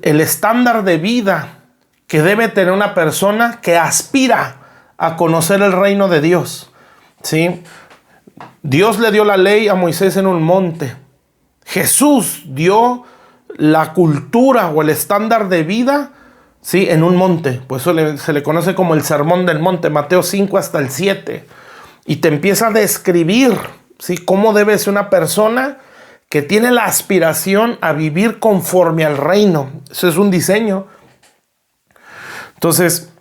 el estándar de vida que debe tener una persona que aspira a conocer el reino de Dios, ¿sí? Dios le dio la ley a Moisés en un monte. Jesús dio la cultura o el estándar de vida, ¿sí?, en un monte. Por eso se le conoce como el sermón del monte, Mateo 5 hasta el 7. Y te empieza a describir, ¿sí?, cómo debe ser una persona que tiene la aspiración a vivir conforme al reino. Eso es un diseño. Entonces,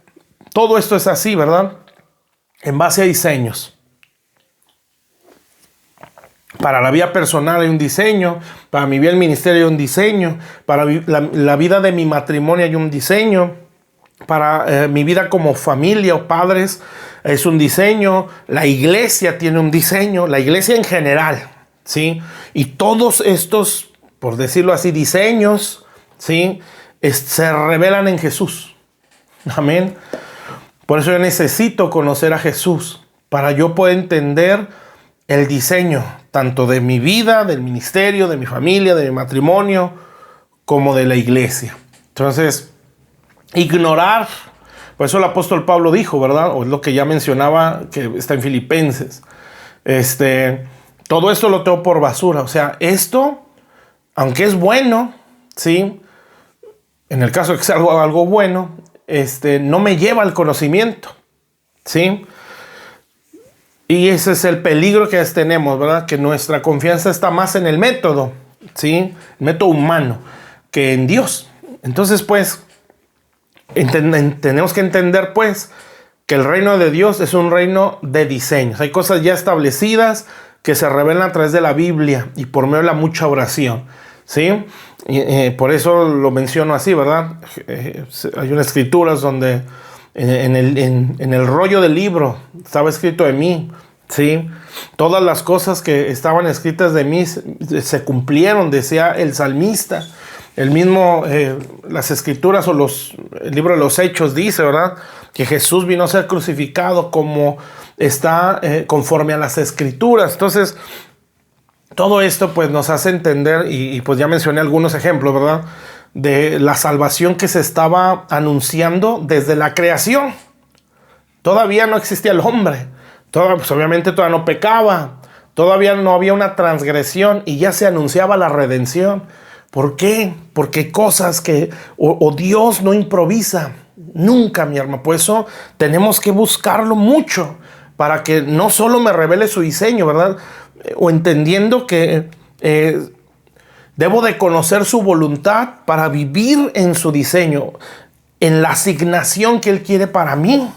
todo esto es así, ¿verdad? En base a diseños. Para la vida personal hay un diseño, para mi vida en el ministerio hay un diseño, para la vida de mi matrimonio hay un diseño, para mi vida como familia o padres es un diseño, la iglesia tiene un diseño, la iglesia en general, ¿sí? Y todos estos, por decirlo así, diseños, ¿sí?, se revelan en Jesús. Amén. Por eso yo necesito conocer a Jesús para yo poder entender el diseño tanto de mi vida, del ministerio, de mi familia, de mi matrimonio, como de la iglesia. Entonces, ignorar, por eso el apóstol Pablo dijo, ¿verdad? O es lo que ya mencionaba, que está en Filipenses. Todo esto lo tengo por basura. O sea, esto, aunque es bueno, ¿sí?, en el caso de que sea algo bueno, no me lleva al conocimiento, ¿sí? Y ese es el peligro que tenemos, ¿verdad? Que nuestra confianza está más en el método, ¿sí?, el método humano, que en Dios. Entonces, pues, tenemos que entender, pues, que el reino de Dios es un reino de diseños. Hay cosas ya establecidas que se revelan a través de la Biblia y por medio de la mucha oración, ¿sí? Por eso lo menciono así, ¿verdad? Hay unas escrituras donde en el rollo del libro estaba escrito de mí, ¿sí? Todas las cosas que estaban escritas de mí se cumplieron, decía el salmista. El mismo, las escrituras o el libro de los Hechos dice, ¿verdad?, que Jesús vino a ser crucificado como está conforme a las escrituras. Entonces, todo esto pues nos hace entender, y pues ya mencioné algunos ejemplos, ¿verdad?, de la salvación que se estaba anunciando desde la creación. Todavía no existía el hombre, pues obviamente todavía no pecaba, todavía no había una transgresión y ya se anunciaba la redención. ¿Por qué? Porque hay cosas que o Dios no improvisa nunca, mi hermano. Por eso tenemos que buscarlo mucho para que no solo me revele su diseño, ¿verdad? O entendiendo que debo de conocer su voluntad para vivir en su diseño, en la asignación que Él quiere para mí,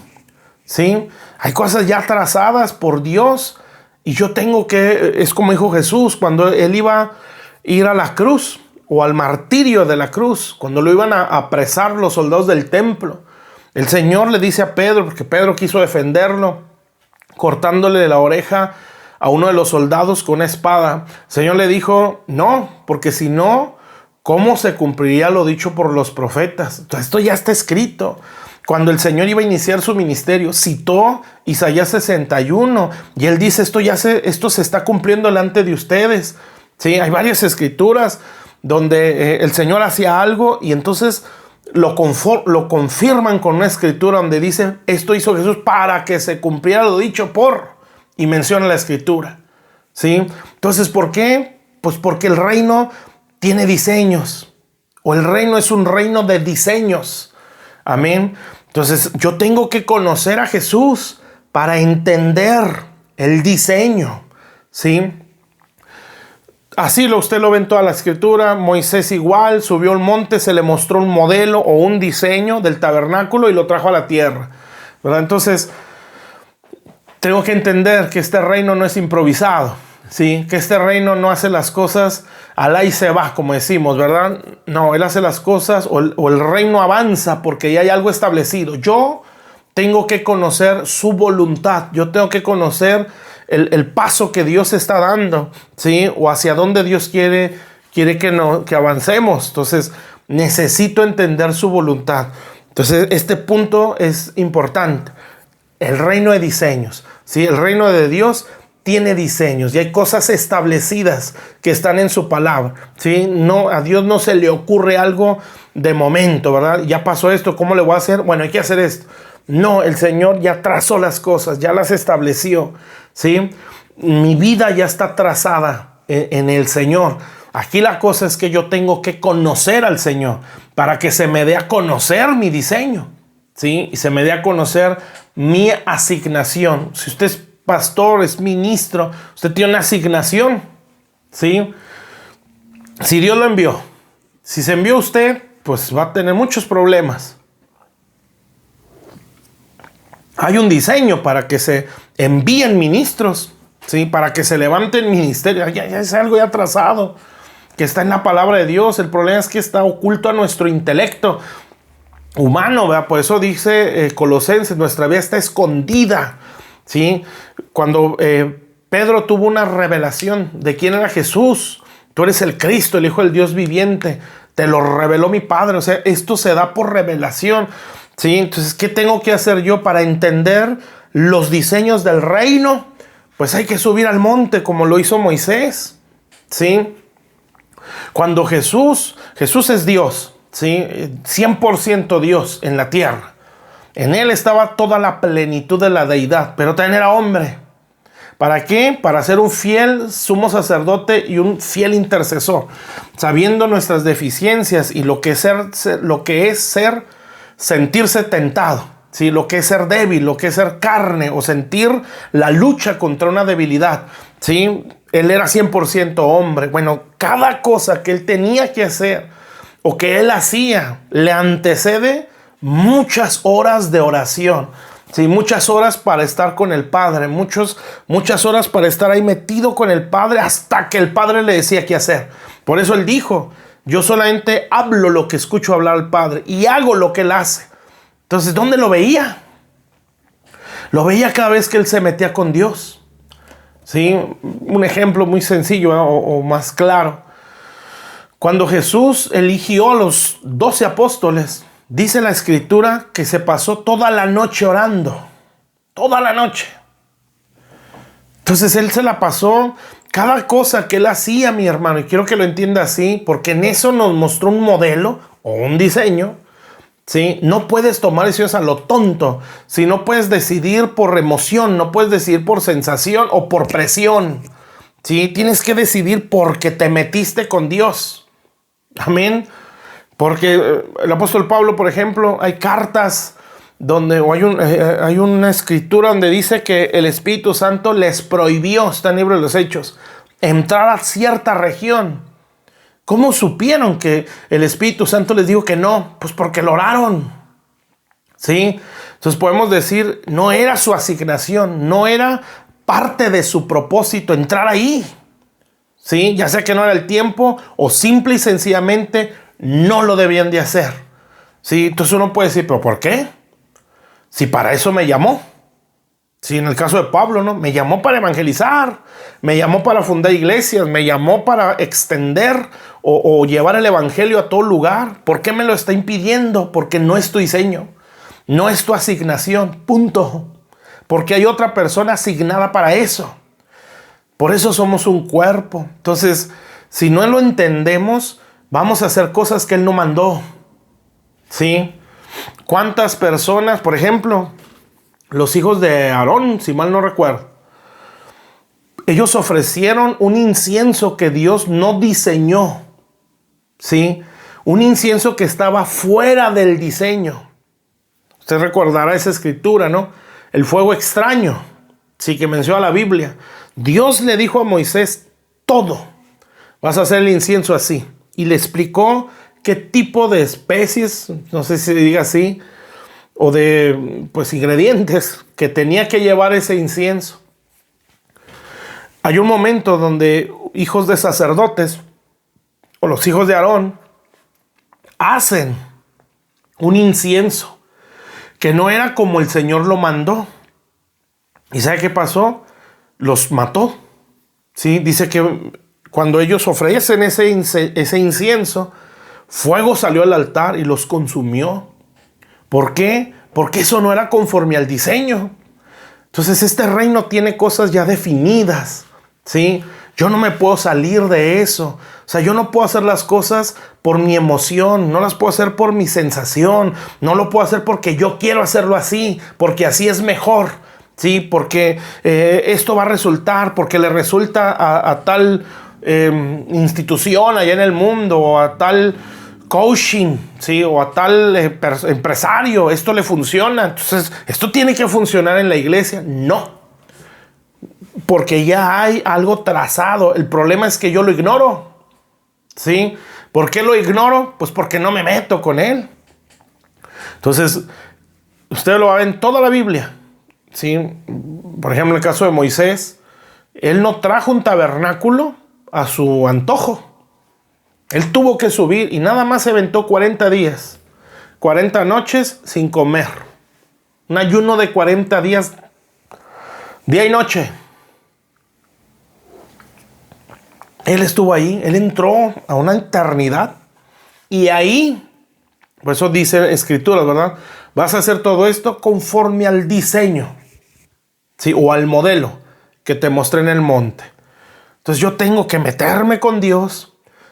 ¿sí? Hay cosas ya trazadas por Dios y yo tengo que, es como dijo Jesús cuando Él iba a ir a la cruz o al martirio de la cruz, cuando lo iban a apresar los soldados del templo. El Señor le dice a Pedro, porque Pedro quiso defenderlo, cortándole la oreja a uno de los soldados con una espada. El Señor le dijo, no, porque si no, ¿cómo se cumpliría lo dicho por los profetas? Entonces, esto ya está escrito. Cuando el Señor iba a iniciar su ministerio, citó Isaías 61 y Él dice, esto se está cumpliendo delante de ustedes. Sí, hay varias escrituras donde el Señor hacía algo y entonces lo confirman con una escritura donde dice, esto hizo Jesús para que se cumpliera lo dicho por, y menciona la escritura. ¿Sí? Entonces, ¿por qué? Pues porque el reino tiene diseños, o el reino es un reino de diseños. Amén. Entonces, yo tengo que conocer a Jesús para entender el diseño. ¿Sí? Así usted lo ve en toda la escritura. Moisés igual, subió al monte, se le mostró un modelo o un diseño del tabernáculo y lo trajo a la tierra, ¿verdad? Entonces, tengo que entender que este reino no es improvisado, ¿sí? Que este reino no hace las cosas al ahí se va, como decimos, ¿verdad? No, Él hace las cosas o el reino avanza porque ya hay algo establecido. Yo tengo que conocer su voluntad, yo tengo que conocer el paso que Dios está dando, ¿sí? O hacia dónde Dios quiere que avancemos. Entonces, necesito entender su voluntad. Entonces, este punto es importante. El reino de diseños, ¿sí? El reino de Dios tiene diseños y hay cosas establecidas que están en su palabra, ¿sí? No, a Dios no se le ocurre algo de momento, ¿verdad? Ya pasó esto, ¿cómo le voy a hacer? Bueno, hay que hacer esto. No, el Señor ya trazó las cosas, ya las estableció, ¿sí? Mi vida ya está trazada en el Señor. Aquí la cosa es que yo tengo que conocer al Señor para que se me dé a conocer mi diseño, ¿sí? Y se me dé a conocer mi asignación. Si usted es pastor, es ministro, usted tiene una asignación, ¿sí? Si Dios lo envió, si se envió usted, pues va a tener muchos problemas. Hay un diseño para que se envíen ministros, ¿sí? Para que se levanten ministerios. Ya es algo ya trazado, que está en la palabra de Dios. El problema es que está oculto a nuestro intelecto humano, ¿verdad? Por eso dice Colosenses, nuestra vida está escondida, ¿sí? Cuando Pedro tuvo una revelación de quién era Jesús, tú eres el Cristo, el Hijo del Dios viviente, te lo reveló mi Padre. O sea, esto se da por revelación, ¿sí? Entonces, ¿qué tengo que hacer yo para entender los diseños del reino? Pues hay que subir al monte como lo hizo Moisés, ¿sí? Cuando Jesús es Dios, ¿sí? 100% Dios en la tierra. En Él estaba toda la plenitud de la deidad, pero también era hombre. ¿Para qué? Para ser un fiel sumo sacerdote y un fiel intercesor, sabiendo nuestras deficiencias y lo que es sentirse tentado, ¿sí? Lo que es ser débil, lo que es ser carne o sentir la lucha contra una debilidad, ¿sí? Él era 100% hombre. Bueno, cada cosa que él tenía que hacer o que él hacía le antecede muchas horas de oración. Sí, muchas horas para estar con el Padre, muchas horas para estar ahí metido con el Padre hasta que el Padre le decía qué hacer. Por eso él dijo, yo solamente hablo lo que escucho hablar al Padre y hago lo que él hace. Entonces, ¿dónde lo veía? Lo veía cada vez que él se metía con Dios. ¿Sí? Un ejemplo muy sencillo, ¿no? o más claro. Cuando Jesús eligió a los 12 apóstoles, dice la escritura que se pasó toda la noche orando. Toda la noche. Entonces él se la pasó, cada cosa que él hacía, mi hermano, y quiero que lo entienda así, porque en eso nos mostró un modelo o un diseño, ¿sí? No puedes tomar decisiones a lo tonto, si no puedes decidir por emoción, no puedes decidir por sensación o por presión, ¿sí? Tienes que decidir porque te metiste con Dios. Amén. Porque el apóstol Pablo, por ejemplo, hay cartas donde hay una escritura donde dice que el Espíritu Santo les prohibió, está en el libro de los Hechos, entrar a cierta región. ¿Cómo supieron que el Espíritu Santo les dijo que no? Pues porque lo oraron, ¿sí? Entonces podemos decir, no era su asignación, no era parte de su propósito entrar ahí, ¿sí? Ya sea que no era el tiempo o simple y sencillamente no lo debían de hacer, ¿sí? Entonces uno puede decir, ¿pero por qué? Si para eso me llamó. Sí, en el caso de Pablo, ¿no? Me llamó para evangelizar, me llamó para fundar iglesias, me llamó para extender o llevar el evangelio a todo lugar. ¿Por qué me lo está impidiendo? Porque no es tu diseño, no es tu asignación, punto. Porque hay otra persona asignada para eso. Por eso somos un cuerpo. Entonces, si no lo entendemos, vamos a hacer cosas que Él no mandó. ¿sí? ¿Cuántas personas, por ejemplo, los hijos de Aarón, si mal no recuerdo, ellos ofrecieron un incienso que Dios no diseñó, ¿sí? Un incienso que estaba fuera del diseño. Usted recordará esa escritura, ¿no? El fuego extraño, sí, que menciona la Biblia. Dios le dijo a Moisés todo. Vas a hacer el incienso así. Y le explicó qué tipo de especies, no sé si se diga así, o de pues ingredientes que tenía que llevar ese incienso. Hay un momento donde hijos de sacerdotes o los hijos de Aarón hacen un incienso que no era como el Señor lo mandó. ¿Y sabe qué pasó? Los mató. ¿Sí? Dice que cuando ellos ofrecen ese incienso, fuego salió al altar y los consumió. ¿Por qué? Porque eso no era conforme al diseño. Entonces este reino tiene cosas ya definidas, ¿sí? Yo no me puedo salir de eso. O sea, yo no puedo hacer las cosas por mi emoción, no las puedo hacer por mi sensación, no lo puedo hacer porque yo quiero hacerlo así, porque así es mejor, ¿sí? Porque esto va a resultar, porque le resulta a tal institución allá en el mundo, o a tal coaching, ¿sí? O a tal empresario, esto le funciona. Entonces, ¿esto tiene que funcionar en la iglesia? No. Porque ya hay algo trazado. El problema es que yo lo ignoro, ¿sí? ¿Por qué lo ignoro? Pues porque no me meto con él. Entonces, usted lo va a ver en toda la Biblia, ¿sí? Por ejemplo, en el caso de Moisés, él no trajo un tabernáculo a su antojo. Él tuvo que subir y nada más se aventó 40 días, 40 noches sin comer. Un ayuno de 40 días, día y noche. Él estuvo ahí, él entró a una eternidad. Y ahí, por eso dice Escrituras, ¿verdad? Vas a hacer todo esto conforme al diseño, ¿sí? O al modelo que te mostré en el monte. Entonces yo tengo que meterme con Dios.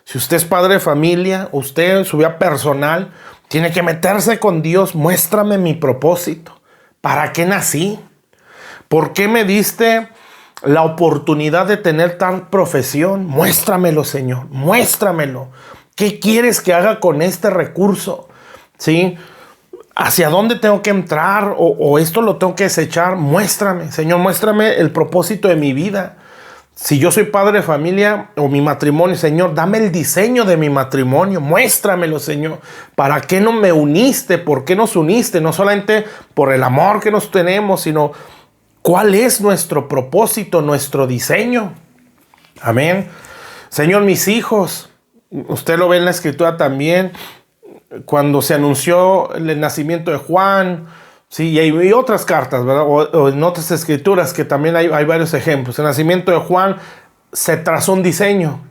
Si usted es padre de familia, usted en su vida personal, tiene que meterse con Dios. Muéstrame mi propósito. ¿Para qué nací? ¿Por qué me diste la oportunidad de tener tal profesión? Muéstramelo, Señor. Muéstramelo. ¿Qué quieres que haga con este recurso? ¿Sí? ¿Hacia dónde tengo que entrar? ¿O esto lo tengo que desechar? Muéstrame, Señor. Muéstrame el propósito de mi vida. Si yo soy padre de familia o mi matrimonio, Señor, dame el diseño de mi matrimonio. Muéstramelo, Señor. ¿Para qué no me uniste? ¿Por qué nos uniste? No solamente por el amor que nos tenemos, sino ¿cuál es nuestro propósito, nuestro diseño? Amén. Señor, mis hijos, usted lo ve en la Escritura también, cuando se anunció el nacimiento de Juan, sí, y hay otras cartas, ¿verdad? O en otras escrituras que también hay varios ejemplos. El nacimiento de Juan se trazó un diseño.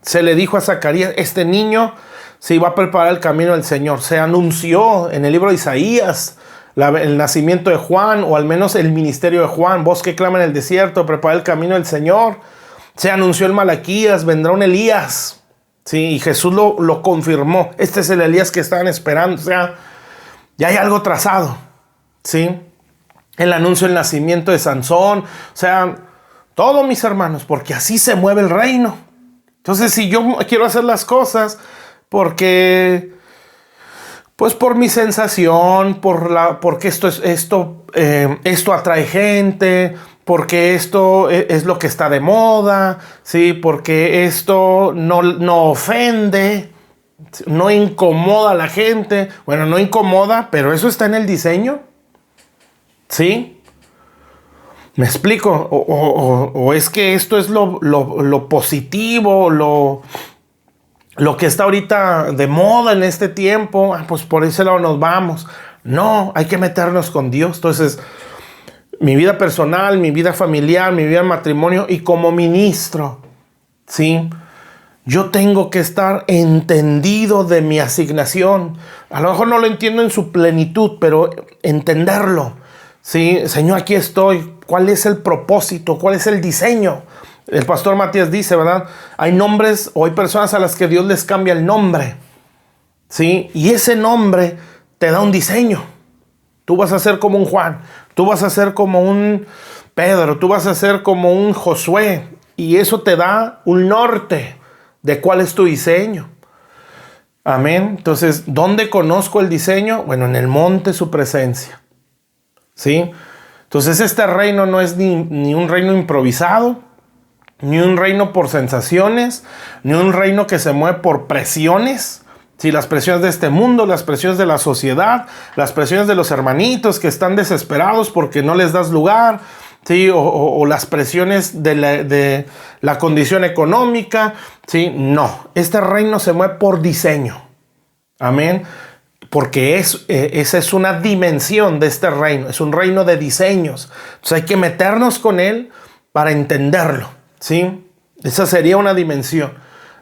Se le dijo a Zacarías, este niño se iba a preparar el camino del Señor. Se anunció en el libro de Isaías el nacimiento de Juan, o al menos el ministerio de Juan. Voz que clama en el desierto, prepara el camino del Señor. Se anunció en Malaquías, vendrá un Elías. Sí, y Jesús lo confirmó. Este es el Elías que estaban esperando. O sea, ya hay algo trazado. ¿Sí? El anuncio del nacimiento de Sansón. O sea, todo, mis hermanos, porque así se mueve el reino. Entonces, si yo quiero hacer las cosas porque, pues por mi sensación, porque esto atrae gente, porque esto es lo que está de moda, ¿sí? Porque esto no ofende, no incomoda a la gente. Bueno, no incomoda, pero eso está en el diseño. ¿Sí? ¿Me explico? O es que esto es lo positivo, lo que está ahorita de moda en este tiempo. Pues por ese lado nos vamos. No, hay que meternos con Dios. Entonces, mi vida personal, mi vida familiar, mi vida en matrimonio y como ministro, ¿sí? Yo tengo que estar entendido de mi asignación. A lo mejor no lo entiendo en su plenitud, pero entenderlo. Sí, Señor, aquí estoy. ¿Cuál es el propósito? ¿Cuál es el diseño? El pastor Matías dice, ¿verdad? Hay nombres o hay personas a las que Dios les cambia el nombre. ¿sí? Y ese nombre te da un diseño. Tú vas a ser como un Juan, tú vas a ser como un Pedro, tú vas a ser como un Josué. Y eso te da un norte de cuál es tu diseño. Amén. Entonces, ¿dónde conozco el diseño? Bueno, en el monte su presencia. ¿Sí? Entonces, este reino no es ni un reino improvisado, ni un reino por sensaciones, ni un reino que se mueve por presiones. Sí, las presiones de este mundo, las presiones de la sociedad, las presiones de los hermanitos que están desesperados porque no les das lugar, ¿sí? O las presiones de la condición económica, ¿sí? No, este reino se mueve por diseño. Amén. Porque esa es una dimensión de este reino, es un reino de diseños. Entonces hay que meternos con él para entenderlo, ¿sí? Esa sería una dimensión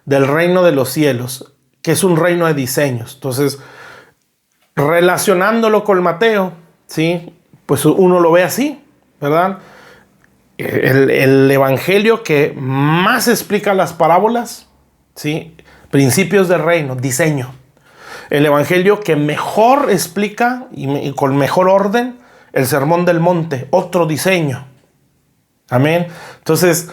del reino de los cielos, que es un reino de diseños. Entonces, relacionándolo con Mateo, ¿sí? Pues uno lo ve así, ¿verdad? El evangelio que más explica las parábolas, ¿sí? Principios del reino, diseño. El evangelio que mejor explica y con mejor orden el sermón del monte, otro diseño. Amén. Entonces,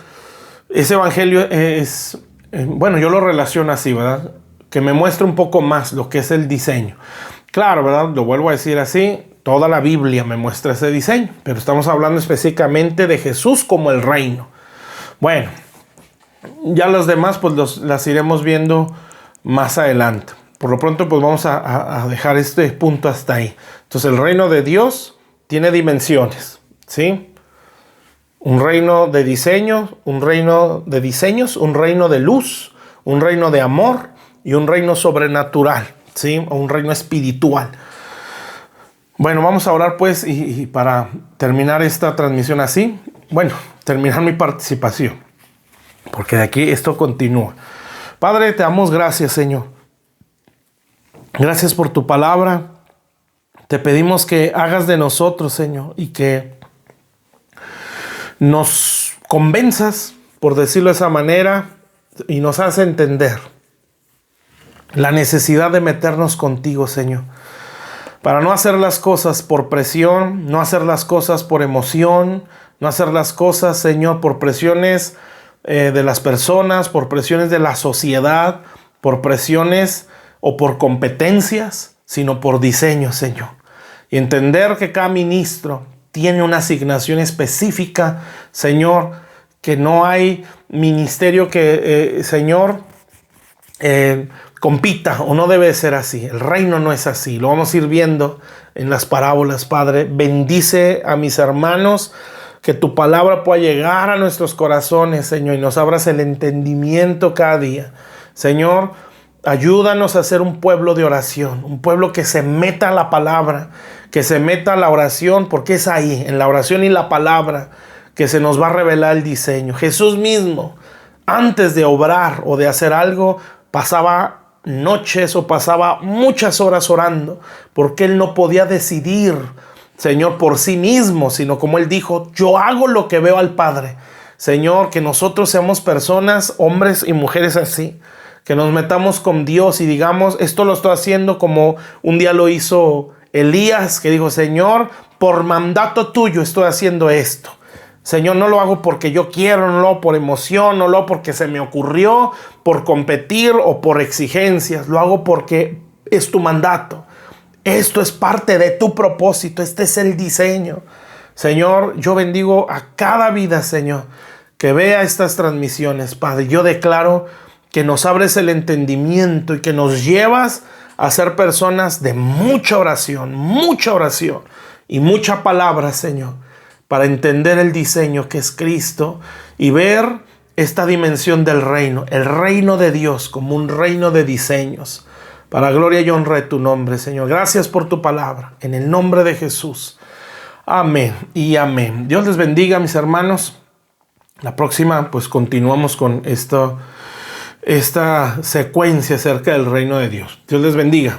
ese evangelio es, bueno, yo lo relaciono así, ¿verdad? Que me muestra un poco más lo que es el diseño. Claro, ¿verdad? Lo vuelvo a decir así, toda la Biblia me muestra ese diseño, pero estamos hablando específicamente de Jesús como el reino. Bueno, ya los demás pues las iremos viendo más adelante. Por lo pronto pues vamos a dejar este punto hasta ahí. Entonces el reino de Dios tiene dimensiones, ¿sí? Un reino de diseño, un reino de diseños, un reino de luz, un reino de amor y un reino sobrenatural, ¿sí? O un reino espiritual. Bueno, vamos a orar pues y para terminar esta transmisión así, bueno, terminar mi participación, porque de aquí esto continúa. Padre, te damos gracias, Señor. Gracias por tu palabra. Te pedimos que hagas de nosotros, Señor, y que nos convenzas, por decirlo de esa manera, y nos hace entender la necesidad de meternos contigo, Señor, para no hacer las cosas por presión, no hacer las cosas por emoción, no hacer las cosas, Señor, por presiones de las personas, por presiones de la sociedad, por presiones o por competencias, sino por diseño, Señor. Y entender que cada ministro tiene una asignación específica, Señor, que no hay ministerio que, Señor, compita, o no debe ser así. El reino no es así. Lo vamos a ir viendo en las parábolas, Padre. Bendice a mis hermanos, que tu palabra pueda llegar a nuestros corazones, Señor, y nos abras el entendimiento cada día. Señor, ayúdanos a ser un pueblo de oración, un pueblo que se meta a la palabra, que se meta a la oración, porque es ahí, en la oración y la palabra, que se nos va a revelar el diseño. Jesús mismo, antes de obrar o de hacer algo, pasaba noches o pasaba muchas horas orando, porque él no podía decidir, Señor, por sí mismo, sino como él dijo, yo hago lo que veo al Padre. Señor, que nosotros seamos personas, hombres y mujeres así, que nos metamos con Dios y digamos, esto lo estoy haciendo como un día lo hizo Elías, que dijo, Señor, por mandato tuyo estoy haciendo esto. Señor, no lo hago porque yo quiero, no lo hago por emoción, no lo hago porque se me ocurrió, por competir o por exigencias. Lo hago porque es tu mandato. Esto es parte de tu propósito. Este es el diseño. Señor, yo bendigo a cada vida, Señor, que vea estas transmisiones, Padre. Yo declaro que nos abres el entendimiento y que nos llevas a ser personas de mucha oración y mucha palabra, Señor, para entender el diseño que es Cristo y ver esta dimensión del reino, el reino de Dios como un reino de diseños. Para gloria y honra de tu nombre, Señor. Gracias por tu palabra. En el nombre de Jesús. Amén y amén. Dios les bendiga, mis hermanos. La próxima, pues continuamos con esta secuencia acerca del reino de Dios. Dios les bendiga.